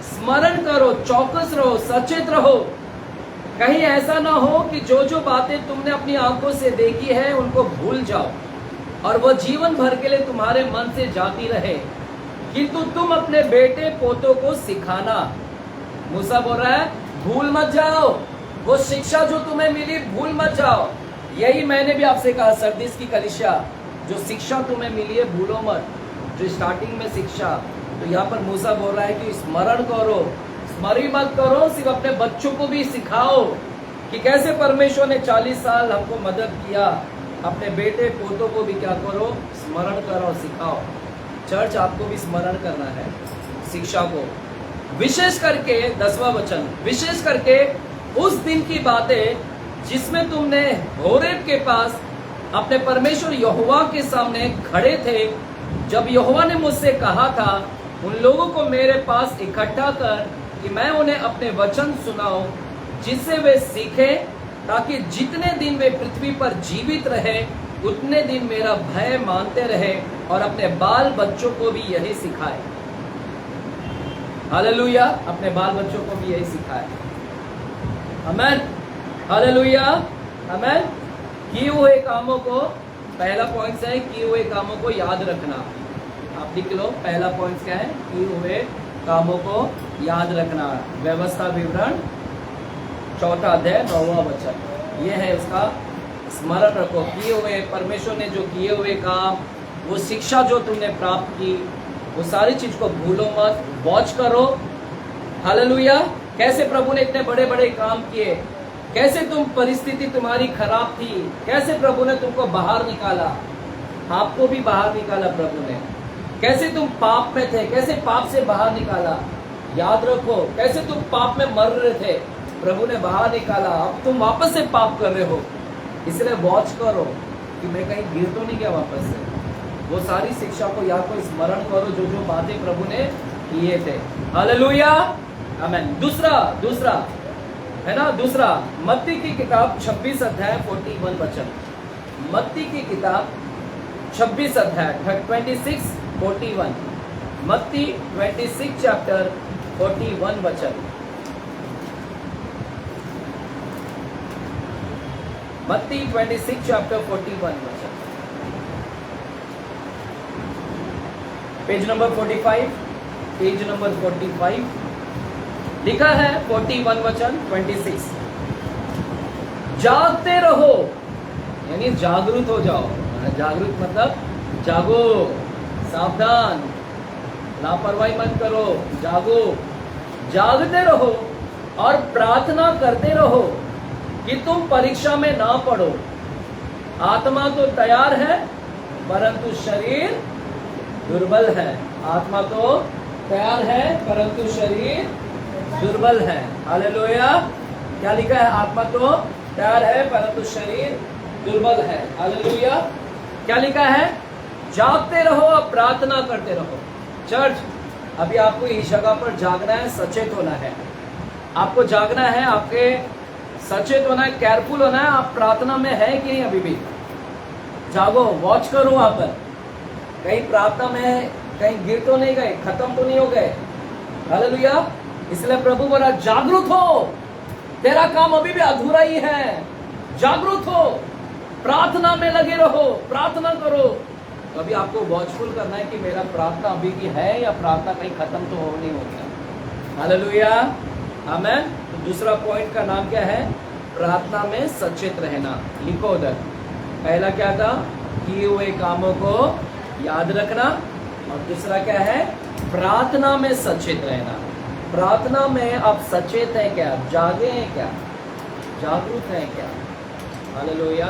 स्मरण करो, चौकस रहो, सचेत रहो। कहीं ऐसा ना हो कि जो जो बातें तुमने अपनी आंखों से देखी है उनको भूल जाओ और वो जीवन भर के लिए तुम्हारे मन से जाती रहे, किंतु तुम अपने बेटे पोतों को सिखाना। मूसा बोल रहा है भूल मत जाओ, वो शिक्षा जो तुम्हें मिली भूल मत जाओ। यही मैंने भी आपसे कहा, सरदीस की कलीसिया, जो शिक्षा तुम्हें मिली है भूलो मत, जो स्टार्टिंग में शिक्षा। तो यहाँ पर मूसा बोल रहा है कि स्मरण करो, स्मरण मत करो, सिर्फ अपने बच्चों को भी सिखाओ कि कैसे परमेश्वर ने 40 साल हमको मदद किया। अपने बेटे पोतों को भी क्या करो, स्मरण करो, सिखाओ। चर्च, आपको भी स्मरण करना है शिक्षा को, विशेष करके 10वां वचन, विशेष करके उस दिन की बातें जिसमें तुमने होरेब के पास अपने परमेश्वर यहोवा के सामने खड़े थे, जब यहोवा ने मुझसे कहा था उन लोगों को मेरे पास इकट्ठा कर कि मैं उन्हें अपने वचन सुनाऊं, जिससे वे सीखें, ताकि जितने दिन वे पृथ्वी पर जीवित रहे उतने दिन मेरा भय मानते रहे और अपने बाल बच्चों को भी यही सिखाए। हालेलुया, अपने बाल बच्चों को भी यही सिखाए। आमेन, हालेलुया, आमेन। किए हुए कामों को, पहला पॉइंट है किए हुए कामों को याद रखना। आप लिख लो, पहला पॉइंट क्या है? किए हुए कामों को याद रखना। व्यवस्था विवरण 4 अध्याय 9वां वचन, ये है उसका स्मरण रखो। किए हुए, परमेश्वर ने जो किए हुए काम, वो शिक्षा जो तुमने प्राप्त की, वो सारी चीज को भूलो मत, वॉच करो। हालेलुया। कैसे प्रभु ने इतने बड़े बड़े काम किए, कैसे तुम परिस्थिति तुम्हारी खराब थी, कैसे प्रभु ने तुमको बाहर निकाला, आपको भी बाहर निकाला प्रभु ने। कैसे तुम पाप में थे, कैसे पाप से बाहर निकाला, याद रखो। कैसे तुम पाप में मर रहे थे, प्रभु ने बाहर निकाला, अब तुम वापस से पाप कर रहे हो, इसलिए वॉच करो कि मैं कहीं गिर तो नहीं गया वापस से। वो सारी शिक्षा को या तो स्मरण करो जो जो बातें प्रभु ने किए थे। हालेलुया, आमेन। दूसरा है ना, दूसरा मत्ती की किताब 26 अध्याय 41 वचन। मत्ती की किताब 26 अध्याय 26:41, मत्ती 26 चैप्टर 41 वचन। मत्ती 26 चैप्टर 41 वचन, पेज नंबर 45, पेज नंबर 45 लिखा है 41 वचन 26। जागते रहो, यानी जागरूक हो जाओ। जागरूक मतलब जागो, सावधान, लापरवाही मत करो, जागो, जागते रहो और प्रार्थना करते रहो कि तुम परीक्षा में ना पड़ो। आत्मा तो तैयार है परंतु शरीर दुर्बल है। आत्मा तो तैयार है परंतु शरीर दुर्बल है। हालेलुया। क्या लिखा है? आत्मा तो तैयार है परंतु शरीर दुर्बल है। हालेलुया। क्या लिखा है? जागते रहो और प्रार्थना करते रहो। चर्च, अभी आपको इस जगह पर जागना है, सचेत होना है। आपको जागना है, आपके सचेत होना है, केयरफुल होना है। आप प्रार्थना में है कि नहीं? अभी भी जागो, वॉच करो वहां पर, कहीं प्रार्थना में कहीं गिर तो नहीं गए, खत्म तो नहीं हो गए। हालेलुया। इसलिए प्रभु बोला जागरूक हो, तेरा काम अभी भी अधूरा ही है। जागरूक हो, प्रार्थना में लगे रहो, प्रार्थना करो। तो अभी आपको वॉचफुल करना है कि मेरा प्रार्थना अभी की है या प्रार्थना कहीं खत्म तो नहीं हो गया। हालेलुया, आमेन। तो दूसरा पॉइंट का नाम क्या है? प्रार्थना में सचेत रहना। लिखो उधर, पहला क्या था? किए हुए कामों को याद रखना, और दूसरा क्या है? प्रार्थना में सचेत रहना। प्रार्थना में आप सचेत हैं क्या? जागे हैं क्या? जागरूक हैं क्या? हालेलुया,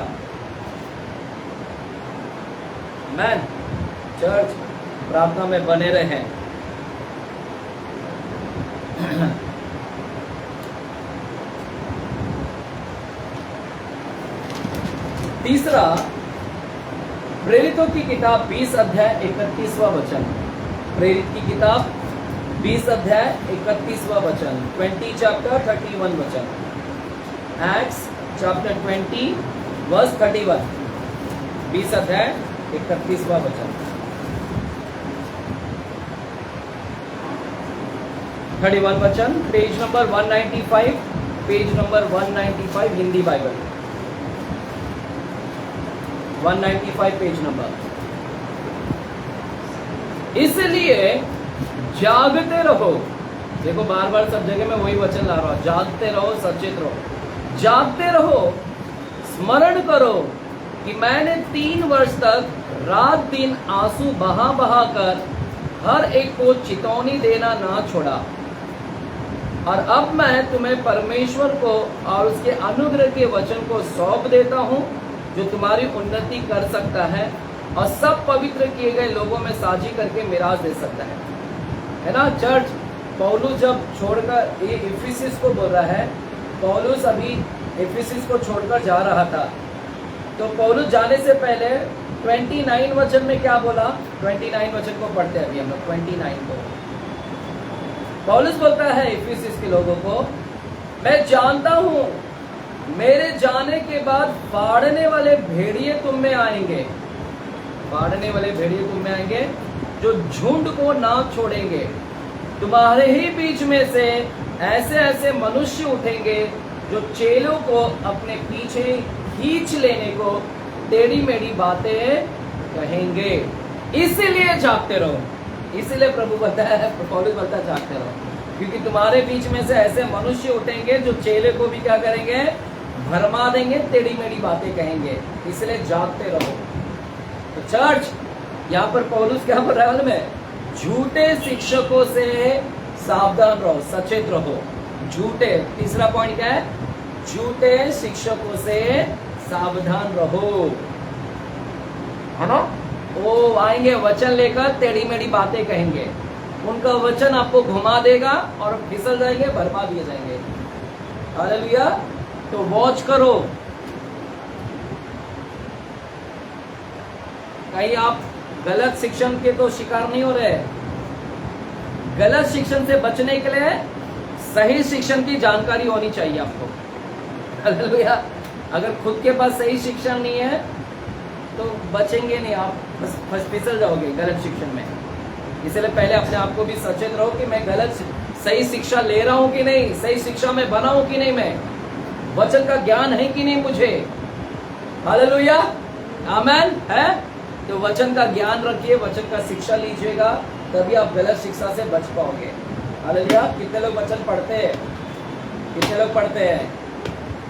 आमीन। चर्च, प्रार्थना में बने रहें। तीसरा, प्रेरितों की किताब 20 अध्याय 31वां वचन। प्रेरित की किताब 20 अध्याय 31वां वचन, 20 चैप्टर 31 वचन। एक्ट्स चैप्टर 20 वर्स 31, 20 अध्याय 31वां वचन, 31 वचन, page number 195, page number 195 Hindi Bible, 195 page number. इसलिए जागते रहो। देखो बार बार सब जगह मैं वही वचन ला रहा हूं, जागते रहो, सचेत रहो। जागते रहो, स्मरण करो कि मैंने 3 वर्ष तक रात दिन आंसू बहा बहा कर हर एक को चेतावनी देना ना छोड़ा, और अब मैं तुम्हें परमेश्वर को और उसके अनुग्रह के वचन को सौंप देता हूं, जो तुम्हारी उन्नति कर सकता है और सब पवित्र किए गए लोगों में साझी करके मिराज दे सकता है ना। चर्च, पौलुस जब छोड़कर, ये इफिसिस को बोल रहा है, पौलुस अभी इफिसिस को छोड़कर जा रहा था, तो पौलुस जाने से पहले 29 वचन में क्या बोला? 29 वचन को पढ़ते हैं अभी हम लोग, 29 को। पौलुस बोलता है इफिसिस के लोगों को, मैं जानता हूं मेरे जाने के बाद फाड़ने वाले भेड़िए तुम में आएंगे, फाड़ने वाले भेड़िए तुम में आएंगे, जो झुंड को ना छोड़ेंगे। तुम्हारे ही बीच में से ऐसे ऐसे मनुष्य उठेंगे जो चेलों को अपने पीछे खींच लेने को टेढ़ी मेढ़ी बातें कहेंगे। इसीलिए जागते रहो। इसीलिए प्रभु बताया है, पौलुस बताया जागते रहो, क्योंकि तुम्हारे बीच में से ऐसे मनुष्य उठेंगे जो चेले को भी क्या करेंगे? भरमा देंगे, टेढ़ी मेढ़ी बातें कहेंगे। इसलिए जागते रहो। तो चर्च, यहाँ पर पौलुस क्या बोल रहा है में? झूठे शिक्षकों से सावधान रहो, सचेत रहो। झूठे, तीसरा पॉइंट क्या है? झूठे शिक्षकों से सावधान रहो, है ना। वो आएंगे वचन लेकर, टेढ़ी मेढ़ी बातें कहेंगे, उनका वचन आपको घुमा देगा और फिसल जाएंगे, बर्बाद दिए जाएंगे। हालेलुया। तो वॉच करो, कहीं आप गलत शिक्षण के तो शिकार नहीं हो रहे। गलत शिक्षण से बचने के लिए सही शिक्षण की जानकारी होनी चाहिए आपको। हालेलुया। अगर खुद के पास सही शिक्षण नहीं है तो बचेंगे नहीं, आप फिसल जाओगे गलत शिक्षण में। इसलिए पहले अपने आप को भी सचेत रहो कि मैं गलत सही शिक्षा ले रहा हूं कि नहीं, सही शिक्षा में बना हूं कि नहीं, मैं वचन का ज्ञान है कि नहीं मुझे। हालेलुया, आमेन है। तो वचन का ज्ञान रखिए, वचन का शिक्षा लीजिएगा, तभी आप गलत शिक्षा से बच पाओगे। हालेलुया। कितने लोग वचन पढ़ते हैं? कितने लोग पढ़ते हैं?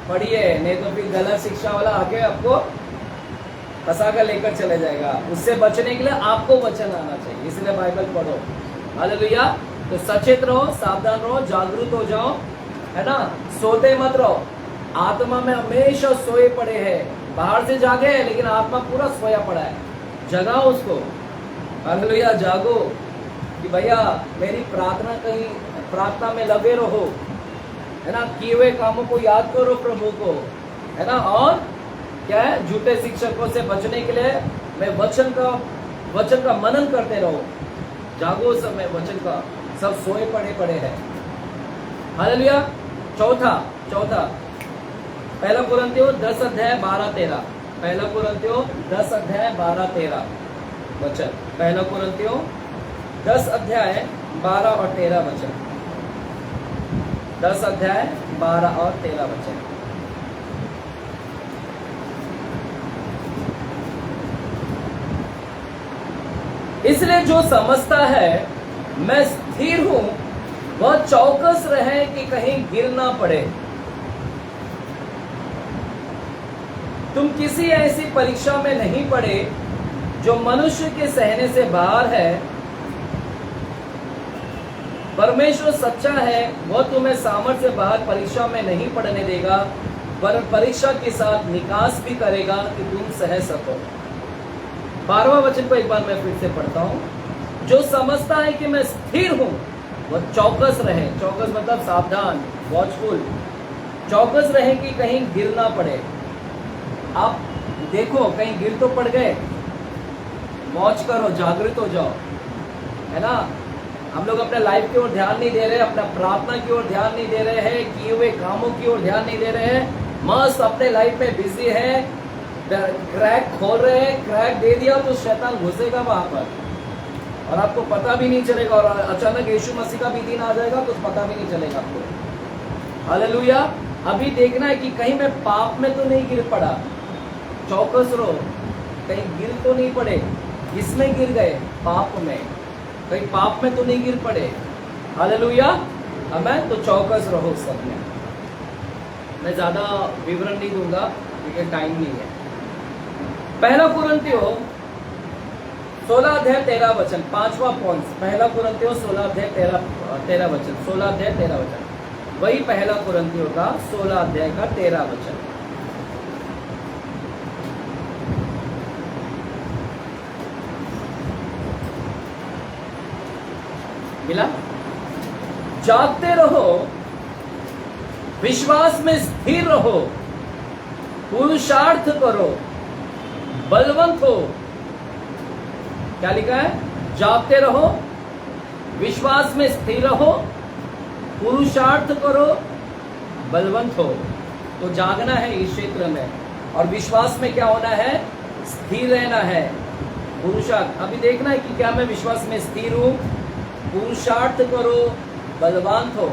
पढ़िए, नहीं तो फिर गलत शिक्षा वाला आके आपको फंसा कर लेकर चले जाएगा। उससे बचने के लिए आपको वचन आना चाहिए, इसलिए बाइबल पढ़ो। हालेलुया। तो सचेत रहो, सावधान रहो, जागरूक हो जाओ, है ना। सोते मत रहो। आत्मा में हमेशा सोए पड़े हैं, बाहर से जागे हैं लेकिन आत्मा पूरा सोया पड़ा है। जगाओ उसको। हालेलुया। जागो कि भैया मेरी प्रार्थना में लगे रहो, है ना। किए हुए कामों को याद करो प्रभु को, है ना। और क्या है? झूठे शिक्षकों से बचने के लिए मैं वचन का मनन करते रहो। जागो समय, वचन का सब सोए पड़े हैं। हालेलुया। चौथा पहला कुरिन्थियों 10 अध्याय 12-13। पहला कुरिन्थियों 10 अध्याय 12-13 वचन। पहला कुरिन्थियों 10 अध्याय 12 और 13 वचन। 10 अध्याय 12 और 13 वचन। इसलिए जो समझता है मैं स्थिर हूं, वह चौकस रहे कि कहीं गिर ना पड़े। तुम किसी ऐसी परीक्षा में नहीं पड़े जो मनुष्य के सहने से बाहर है। परमेश्वर सच्चा है, वह तुम्हें सामर्थ्य से बाहर परीक्षा में नहीं पड़ने देगा, पर परीक्षा के साथ निकास भी करेगा कि तुम सह सको। 12वां वचन को एक बार मैं फिर से पढ़ता हूं। जो समझता है कि मैं स्थिर हूं वह चौकस रहे। चौकस मतलब सावधान, वॉचफुल। चौकस रहे कि कहीं गिर ना पड़े। आप देखो कहीं गिर तो पड़ गए, वॉच करो, जागृत हो जाओ, है ना। हम लोग अपने लाइफ की ओर ध्यान नहीं दे रहे, अपना प्रार्थना की ओर ध्यान नहीं दे रहे हैं, किए हुए कामों की ओर ध्यान नहीं दे रहे हैं, मस्त अपने लाइफ में बिजी है, क्रैक खोल रहे हैं। क्रैक दे दिया तो शैतान घुसेगा वहां पर और आपको पता भी नहीं चलेगा, और अचानक यीशु मसीह का भी दिन आ जाएगा तो पता भी नहीं चलेगा आपको। हालेलुया। अभी देखना है कि कहीं मैं पाप में तो नहीं गिर पड़ा। चौकस रहो, कहीं गिर तो नहीं पड़े। किसमें गिर गए? पाप में। कहीं पाप में तो नहीं गिर पड़े। हालेलुया। आमीन। तो चौकस रहो सब में। मैं ज्यादा विवरण नहीं दूंगा क्योंकि टाइम नहीं है। पहला कुरिन्थियों 16 अध्याय 13 वचन, 5वां पॉइंट। पहला कुरिन्थियों 16 अध्याय 13 वचन, 16 अध्याय 13 वचन। वही पहला कुरिन्थियों का 16 अध्याय का 13 वचन। मिला? जागते रहो, विश्वास में स्थिर रहो, पुरुषार्थ करो, बलवंत हो। क्या लिखा है? जागते रहो, विश्वास में स्थिर रहो, पुरुषार्थ करो, बलवंत हो। तो जागना है इस क्षेत्र में, और विश्वास में क्या होना है? स्थिर रहना है। पुरुषार्थ, अभी देखना है कि क्या मैं विश्वास में स्थिर हूं। पुरुषार्थ करो, बलवान हो,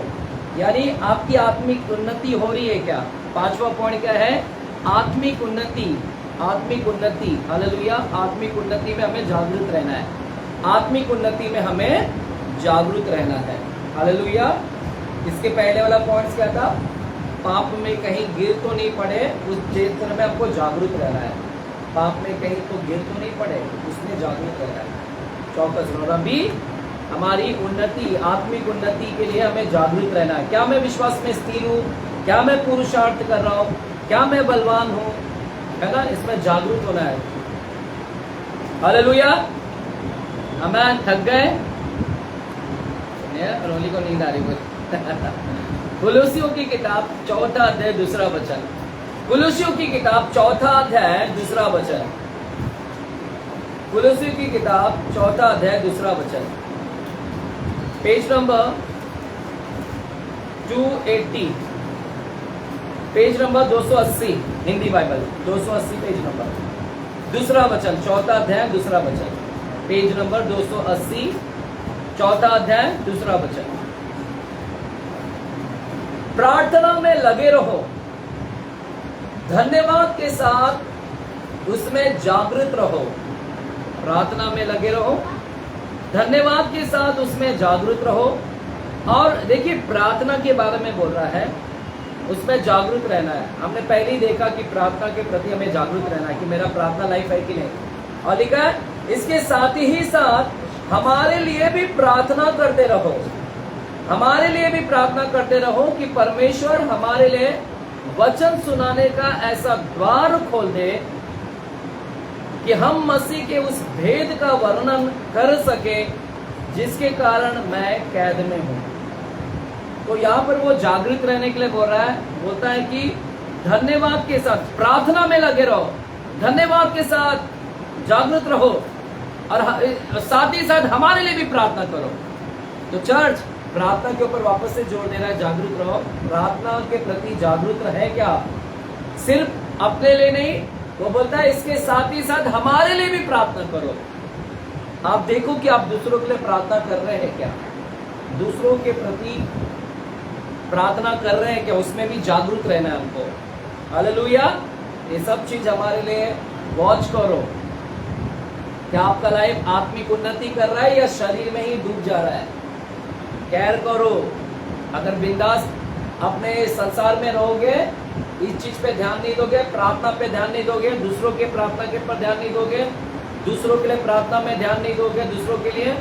यानी आपकी आत्मिक उन्नति हो रही है क्या? 5वां पॉइंट क्या है? आत्मिक उन्नति। आत्मिक उन्नति, हालेलुया। आत्मिक उन्नति में हमें जागरूक रहना है। आत्मिक उन्नति में हमें जागरूक रहना है। हालेलुया। इसके पहले वाला पॉइंट क्या था? पाप में कहीं गिर तो नहीं पड़े, उस क्षेत्र में आपको जागरूक रहना है। पाप में कहीं तो गिर तो नहीं पड़े, उसमें जागरूक रहना है। चौकस रहो। अभी हमारी उन्नति, आत्मिक उन्नति के लिए हमें जागरूक रहना है। क्या मैं विश्वास में स्थिर हूँ? क्या मैं पुरुषार्थ कर रहा हूँ? क्या मैं बलवान हूँ? है ना, इसमें जागरूक होना है। हालेलुया। हमें थक गए, रोली को नींद आ रही है। कुलुसियों की किताब 4 अध्याय 2 वचन। कुलुसियों की किताब 4 अध्याय 2 वचन। कुलुसियों की किताब 4 अध्याय 2 वचन, page number 280, page number 280, Hindi Bible 280 page number. 2 वचन, 4 अध्याय 2 वचन, पेज नंबर 280, 4 अध्याय 2 वचन। प्रार्थना में लगे रहो, धन्यवाद के साथ उसमें जागृत रहो। प्रार्थना में लगे रहो, धन्यवाद के साथ उसमें जागृत रहो। और देखिए प्रार्थना के बारे में बोल रहा है, उसमें जागरूक रहना है। हमने पहले ही देखा कि प्रार्थना के प्रति हमें जागरूक रहना है कि मेरा प्रार्थना लाइफ है कि नहीं। और लिखा है इसके साथ ही साथ हमारे लिए भी प्रार्थना करते रहो। हमारे लिए भी प्रार्थना करते रहो कि परमेश्वर हमारे लिए वचन सुनाने का ऐसा द्वार खोल दे कि हम मसीह के उस भेद का वर्णन कर सके जिसके कारण मैं कैद में हूं। तो यहाँ पर वो जागृत रहने के लिए बोल रहा है, बोलता है कि धन्यवाद के साथ प्रार्थना में लगे रहो, धन्यवाद के साथ जागृत रहो, और साथ ही साथ हमारे लिए भी प्रार्थना करो। तो चर्च प्रार्थना के ऊपर वापस से जोर दे रहा है, जागरूक रहो। प्रार्थना के प्रति जागरूक रहे क्या? सिर्फ अपने लिए नहीं, वो बोलता है इसके साथ ही साथ हमारे लिए भी प्रार्थना करो। आप देखो कि आप दूसरों के लिए प्रार्थना कर रहे हैं क्या? दूसरों के प्रति प्रार्थना कर रहे हैं क्या? उसमें भी जागरूक रहना है हमको। हालेलुया। ये सब चीज हमारे लिए वॉच करो। क्या आपका लाइफ आत्मिक उन्नति कर रहा है या शरीर में ही डूब जा रहा है? केयर करो। अगर बिंदास अपने संसार में रहोगे इस चीज पे ध्यान नहीं दोगे, प्रार्थना पे ध्यान नहीं दोगे, दूसरों के प्रार्थना के पर ध्यान नहीं दोगे, दूसरों के लिए प्रार्थना में ध्यान नहीं दोगे, दूसरों के लिए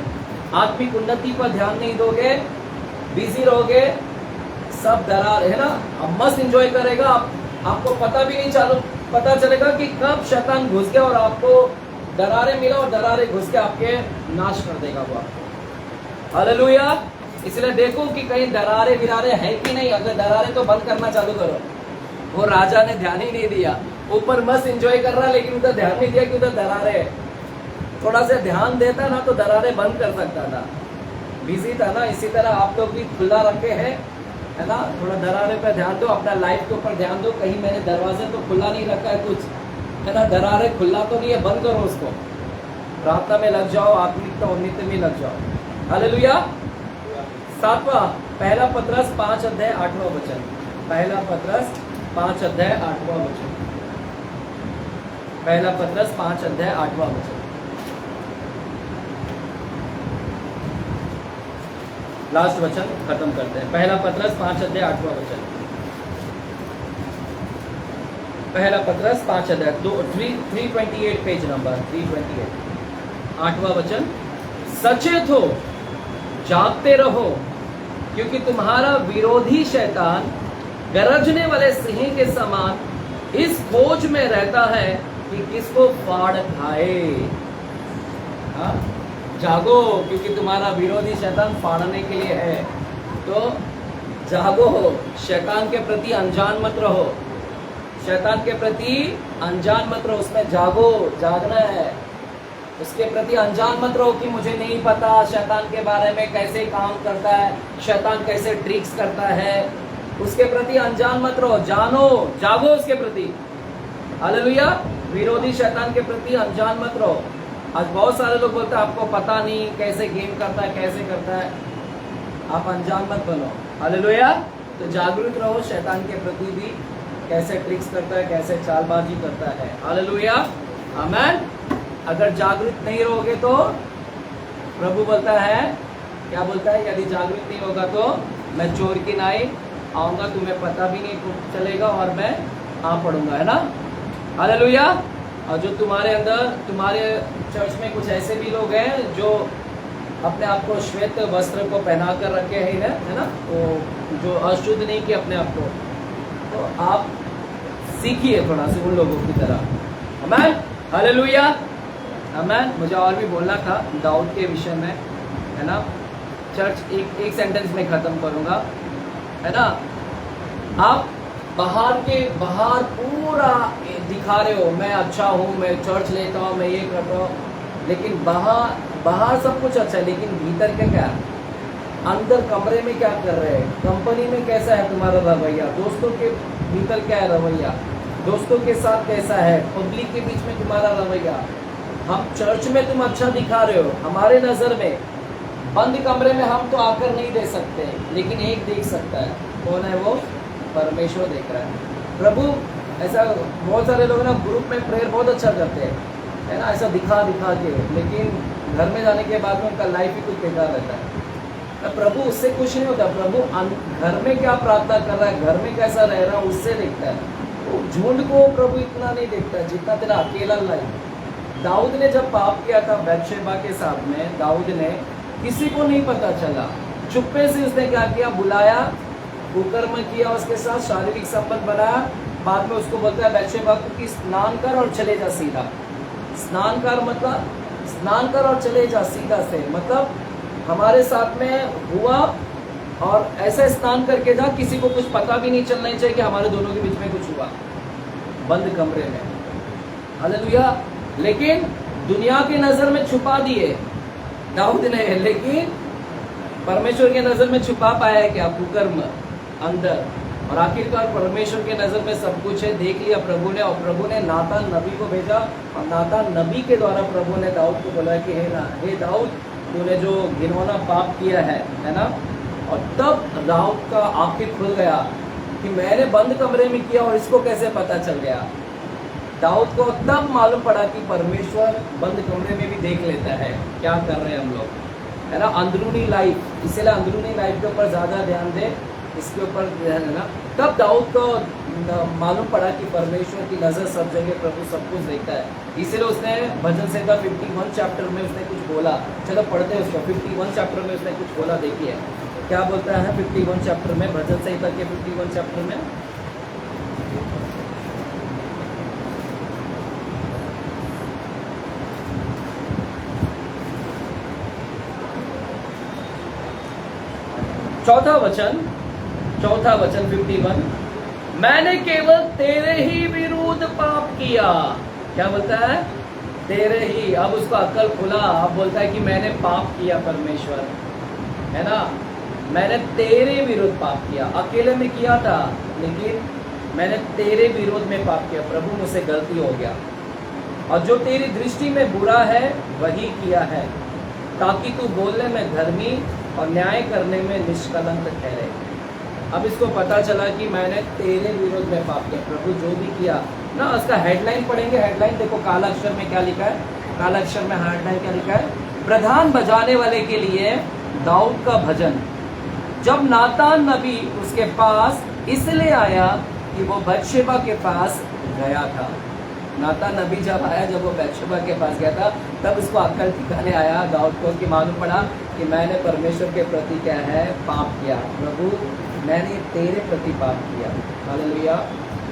आत्मिक उन्नति पर ध्यान नहीं दोगे, बिजी रहोगे, सब दरार है ना। अब मस्त एंजॉय करेगा, आपको पता भी नहीं पता चलेगा कि कब शैतान घुस गया और आपको दरारें मिला और दरारें घुस के आपके नाश कर देगा वो। हालेलुया। इसलिए देखो कि कहीं दरारें विरारे है कि नहीं। अगर दरारें तो बंद करना चालू करो। वो राजा ने ध्यान ही नहीं दिया, ऊपर मस्त एंजॉय कर रहा, लेकिन उधर ध्यान नहीं दिया कि उधर दरारें। थोड़ा सा ध्यान देता ना तो दरारें बंद कर सकता था, बिजी था ना। इसी तरह आप लोग भी खुला रखे हैं, है ना। थोड़ा दरारे पे ध्यान दो, अपना लाइफ के ऊपर ध्यान दो। कहीं मैंने दरवाजे तो खुला नहीं रखा है कुछ, है ना। दरारें खुला तो नहीं है, बंद करो उसको। प्रार्थना में लग जाओ, आत्मिकता उन्नति में लग जाओ। हालेलुया। 7वां, पहला पत्रस 5 अध्याय 8वां वचन। पहला पत्रस 5 अध्याय 8वां वचन। पहला पत्रस 5 अध्याय 8वां वचन। लास्ट वचन खत्म करते हैं। पहला पत्रस 5 अध्याय 8वां वचन। पहला पत्रस 5 अध्याय 328 पेज नंबर 328, 8वां वचन। सचेत हो, जागते रहो, क्योंकि तुम्हारा विरोधी शैतान गरजने वाले सिंह के समान इस खोज में रहता है कि किसको फाड़ खाए। हाँ? जागो, क्योंकि तुम्हारा विरोधी शैतान फाड़ने के लिए है। तो जागो, शैतान के प्रति अनजान मत रहो। शैतान के प्रति अनजान मत रहो, उसमें जागो, जागना है। उसके प्रति अनजान मत रहो कि मुझे नहीं पता शैतान के बारे में, कैसे काम करता है, शैतान कैसे ट्रिक्स करता है। उसके प्रति अनजान मत रहो, जानो, जागो उसके प्रति। हालेलुया। विरोधी शैतान के प्रति अनजान मत रहो। आज बहुत सारे लोग बोलते हैं आपको पता नहीं कैसे गेम करता है, कैसे करता है। आप अनजान मत बनो। हालेलुया। तो जागरूक रहो शैतान के प्रति भी, कैसे ट्रिक्स करता है, कैसे चालबाजी करता है। हालेलुया। आमीन। अगर जागरूक नहीं रहोगे तो प्रभु बोलता है, क्या बोलता है, यदि जागरूक नहीं होगा तो मैं चोर की नाई आऊंगा, तुम्हें पता भी नहीं चलेगा और मैं आ पड़ूंगा, है ना। हालेलुया। और जो तुम्हारे अंदर, तुम्हारे चर्च में कुछ ऐसे भी लोग हैं जो अपने आप को श्वेत वस्त्र को पहना कर रखे हैं, है ना, तो जो अशुद्ध नहीं किए अपने आप को, तो आप सीखिए थोड़ा सा उन लोगों की तरह। आमीन। हालेलुया। आमीन। मुझे और भी बोलना था दाऊद के विषय में, है ना। चर्च एक सेंटेंस में खत्म करूंगा, है ना। आप बाहर पूरा दिखा रहे हो, मैं अच्छा हूँ, मैं चर्च लेता हूँ, मैं ये करता हूँ, लेकिन बाहर सब कुछ अच्छा है, लेकिन भीतर के क्या, अंदर कमरे में क्या कर रहे हैं, कंपनी में कैसा है तुम्हारा रवैया, दोस्तों के भीतर क्या है रवैया, दोस्तों के साथ कैसा है, पब्लिक के बीच में तुम्हारा रवैया। हम चर्च में तुम अच्छा दिखा रहे हो, हमारे नज़र में बंद कमरे में हम तो आकर नहीं दे सकते, लेकिन एक देख सकता है। कौन है वो? परमेश्वर देख रहा है। प्रभु ऐसा बहुत सारे लोग ना ग्रुप में प्रेयर बहुत अच्छा करते हैं, है ना, ऐसा दिखा के, लेकिन घर में जाने के बाद में उनका लाइफ ही कुछ बेकार रहता है। तो प्रभु उससे कुछ नहीं होता। प्रभु घर में क्या प्रार्थना कर रहा है, घर में कैसा रह रहा है, उससे देखता है। तो झुंड को प्रभु इतना नहीं देखता जितना तेरा अकेला लाइफ। दाऊद ने जब पाप किया था बैतशेबा के साथ में, दाऊद ने, किसी को नहीं पता चला, चुप्पे से उसने क्या किया, बुलाया, कुकर्म किया, उसके साथ शारीरिक संबंध बनाया। बाद में उसको बोलता है बैतशेबा को कि स्नान कर और चले जा सीधा। स्नान कर मतलब स्नान कर और चले जा सीधा से, मतलब हमारे साथ में हुआ और ऐसा स्नान करके जा, किसी को कुछ पता भी नहीं चलना चाहिए कि हमारे दोनों के बीच में कुछ हुआ, बंद कमरे में। हालेलुया। लेकिन दुनिया की नजर में छुपा दिए दाऊद ने, लेकिन परमेश्वर के नजर में छुपा पाया है क्या? कुकर्म अंदर। और आखिरकार परमेश्वर के नजर में सब कुछ है, देख लिया प्रभु ने। और प्रभु ने नातान नबी को भेजा, और नातान नबी के द्वारा प्रभु ने दाऊद को बोला कि हे दाऊद, तूने जो घिनौना पाप किया है ना। और तब दाऊद का आंखें खुल गया कि मैंने बंद कमरे में किया और इसको कैसे पता चल गया। दाऊद को तब मालूम पड़ा कि परमेश्वर बंद कमरे में भी देख लेता है क्या कर रहे हैं हम लोग, है ना, अंदरूनी लाइफ। इसलिए अंदरूनी लाइफ के ऊपर ज़्यादा ध्यान दे, इसके ऊपर ध्यान देना। तब दाऊद को मालूम पड़ा कि परमेश्वर की नज़र सब जगह, प्रभु सब कुछ देखता है, इसीलिए उसने भजन संहिता 51 चैप्टर में उसने कुछ बोला। चलो पढ़ते हैं उसको। 51 चैप्टर में उसने कुछ बोला, देखिए क्या बोलता है 51 चैप्टर में, भजन संहिता के 51 चैप्टर में। चौथा वचन 51, मैंने केवल तेरे ही विरुद्ध पाप किया। क्या बोलता है? तेरे ही। अब उसको अक्ल खुला, अब बोलता है कि मैंने पाप किया परमेश्वर, है ना, मैंने तेरे विरुद्ध पाप किया। अकेले में किया था, लेकिन मैंने तेरे विरोध में पाप किया। प्रभु, मुझसे गलती हो गया, और जो तेरी दृष्टि में बुरा है वही किया है, ताकि तू बोलने में धर्मी और न्याय करने में निष्कलंक ठहरे। अब इसको पता चला कि मैंने तेरे विरोध में पाप किया। प्रभु जो भी किया ना, उसका हेडलाइन पढ़ेंगे। हेडलाइन देखो, काला अक्षर में क्या लिखा है, काला अक्षर में हेडलाइन क्या लिखा है? प्रधान बजाने वाले के लिए दाऊद का भजन। जब नातान नबी उसके पास इसलिए आया कि वो बत्शेबा के पास गया था। नातान नबी जब आया, जब वो बत्शेबा के पास गया था, तब उसको अक्ल ठिकाने आया दाऊद को, कि मालूम पड़ा कि मैंने परमेश्वर के प्रति क्या है, पाप किया। प्रभु, मैंने तेरे प्रति पाप किया। हालेलुया।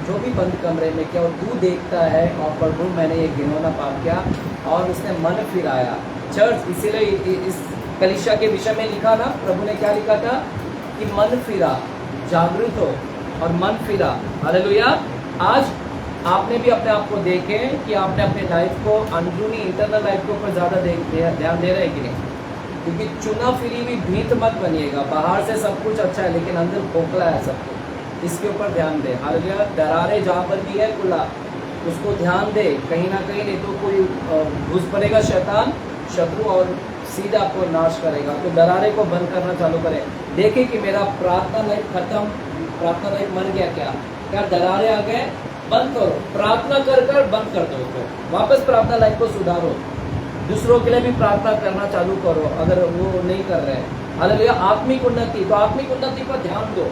जो भी बंद कमरे में क्या, तू देखता है, और प्रभु मैंने ये घिनौना पाप किया, और उसने मन फिराया। चर्च, इसीलिए इस कलीसिया के विषय में लिखा ना, प्रभु ने क्या लिखा था कि मन फिरा, जागृत हो और मन फिरा। हालेलुया। आज आपने भी अपने आप को देखें कि आपने अपने लाइफ को, अंदरूनी इंटरनल लाइफ के ऊपर ज़्यादा ध्यान दे रहे हैं कि नहीं? क्योंकि चुना फिरी हुई भीत मत बनिएगा। बाहर से सब कुछ अच्छा है, लेकिन अंदर खोखला है सब कुछ। इसके ऊपर ध्यान दे। हालेलुया। दरारे जहाँ पर भी है खुला, उसको ध्यान दे। कहीं ना कहीं नहीं तो कोई घुस पड़ेगा शैतान, शत्रु, और सीधा आपको नाश करेगा। तो दरारे को बंद करना चालू करें। देखें कि मेरा प्रार्थना लाइफ खत्म, प्रार्थना लाइफ मर गया क्या दरारे आ गए? बंद करो, प्रार्थना कर बंद कर दो उसको। वापस प्रार्थना लाइफ को सुधारो। दूसरों के लिए भी प्रार्थना करना चालू करो अगर वो नहीं कर रहे हैं। हालेलुया। आत्मिक उन्नति, तो आत्मिक उन्नति पर ध्यान दो।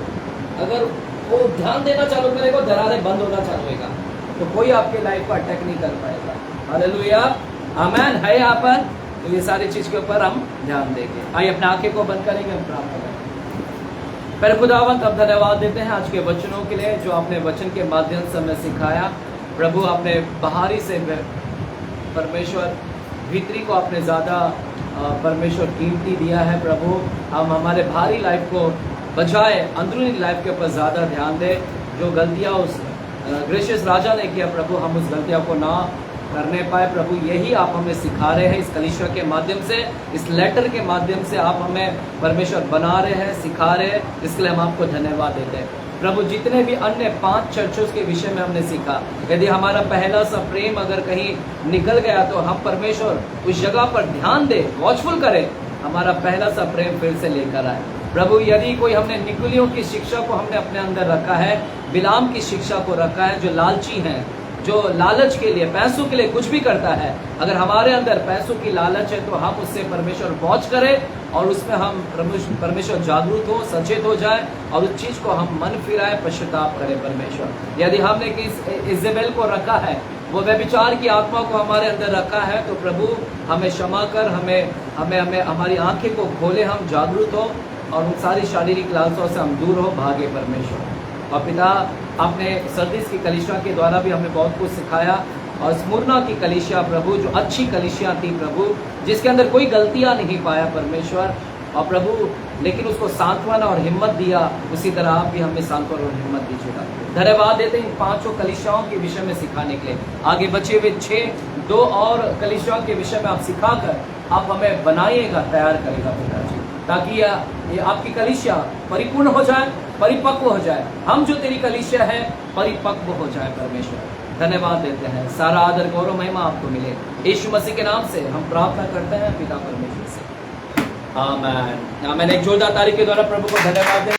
अगर वो ध्यान देना चालू करेगा, दरारे बंद होना चालू होगा, तो कोई आपके लाइफ को अटैक नहीं कर पाएगा। हालेलुया। आमेन है यहाँ पर। तो ये सारी चीज के ऊपर हम ध्यान देंगे। आइए अपने आंखें को बंद करेंगे, हम प्रार्थना करेंगे। पहले खुदावंत, अब धन्यवाद देते हैं आज के वचनों के लिए, जो आपने वचन के माध्यम से हमें सिखाया। प्रभु, आपने बाहरी से परमेश्वर, भीतरी को आपने ज़्यादा परमेश्वर कीमती दिया है। प्रभु, हम हमारे बाहरी लाइफ को बजाय अंदरूनी लाइफ के ऊपर ज़्यादा ध्यान दें। जो गलतियाँ उस ग्रेशियस राजा ने किया, प्रभु हम उस गलतियों को ना करने पाए। प्रभु, यही आप हमें सिखा रहे हैं इस कलीसिया के माध्यम से, इस लेटर के माध्यम से आप हमें परमेश्वर बना रहे हैं, सिखा रहे हैं। इसके लिए हम आपको धन्यवाद देते हैं। प्रभु, जितने भी अन्य 5 चर्चों के विषय में हमने सीखा, यदि हमारा पहला सा प्रेम अगर कहीं निकल गया, तो हम परमेश्वर उस जगह पर ध्यान दे, वॉचफुल करें, हमारा पहला सा प्रेम फिर से लेकर आए। प्रभु, यदि कोई हमने निकुलियों की शिक्षा को हमने अपने अंदर रखा है, बिलाम की शिक्षा को रखा है, जो लालची हैं, जो लालच के लिए, पैसों के लिए कुछ भी करता है, अगर हमारे अंदर पैसों की लालच है, तो हम उससे परमेश्वर वॉच करें, और उसमें हम परमेश्वर जागरूक हो, सचेत हो जाए, और उस चीज़ को हम मन फिराए, पश्चाताप करें। परमेश्वर, यदि हमने किस इजेबेल को रखा है, वो व्यभिचार की आत्मा को हमारे अंदर रखा है, तो प्रभु हमें क्षमा कर, हमें हमारी आंखें को खोले, हम जागरूक हो, और उन सारी शारीरिक लालसाओं से हम दूर हो भागे। परमेश्वर और पिता, आपने सरदीस की कलीसिया के द्वारा भी हमें बहुत कुछ सिखाया, और स्मुरना की कलीसिया प्रभु, जो अच्छी कलीसिया थी प्रभु, जिसके अंदर कोई गलतियां नहीं पाया परमेश्वर, और प्रभु लेकिन उसको सांत्वना और हिम्मत दिया, उसी तरह आप भी हमें सांत्वना और हिम्मत दीजिएगा। धन्यवाद देते हैं इन 5 कलीसियाओं के विषय में सिखाने के लिए। आगे बचे हुए 2 और कलीसियाओं के विषय में आप सिखाकर आप हमें बनाइएगा, तैयार करेगा पिताजी, ताकि ये आपकी कलीसिया परिपूर्ण हो जाए, परिपक्व हो जाए। हम जो तेरी कलीसिया है परिपक्व हो जाए। परमेश्वर, धन्यवाद देते हैं। सारा आदर गौरव महिमा आपको मिले, यीशु मसीह के नाम से हम प्रार्थना करते हैं पिता परमेश्वर से। आमीन। आमीन। एक जोरदार ताली के द्वारा प्रभु को धन्यवाद दें।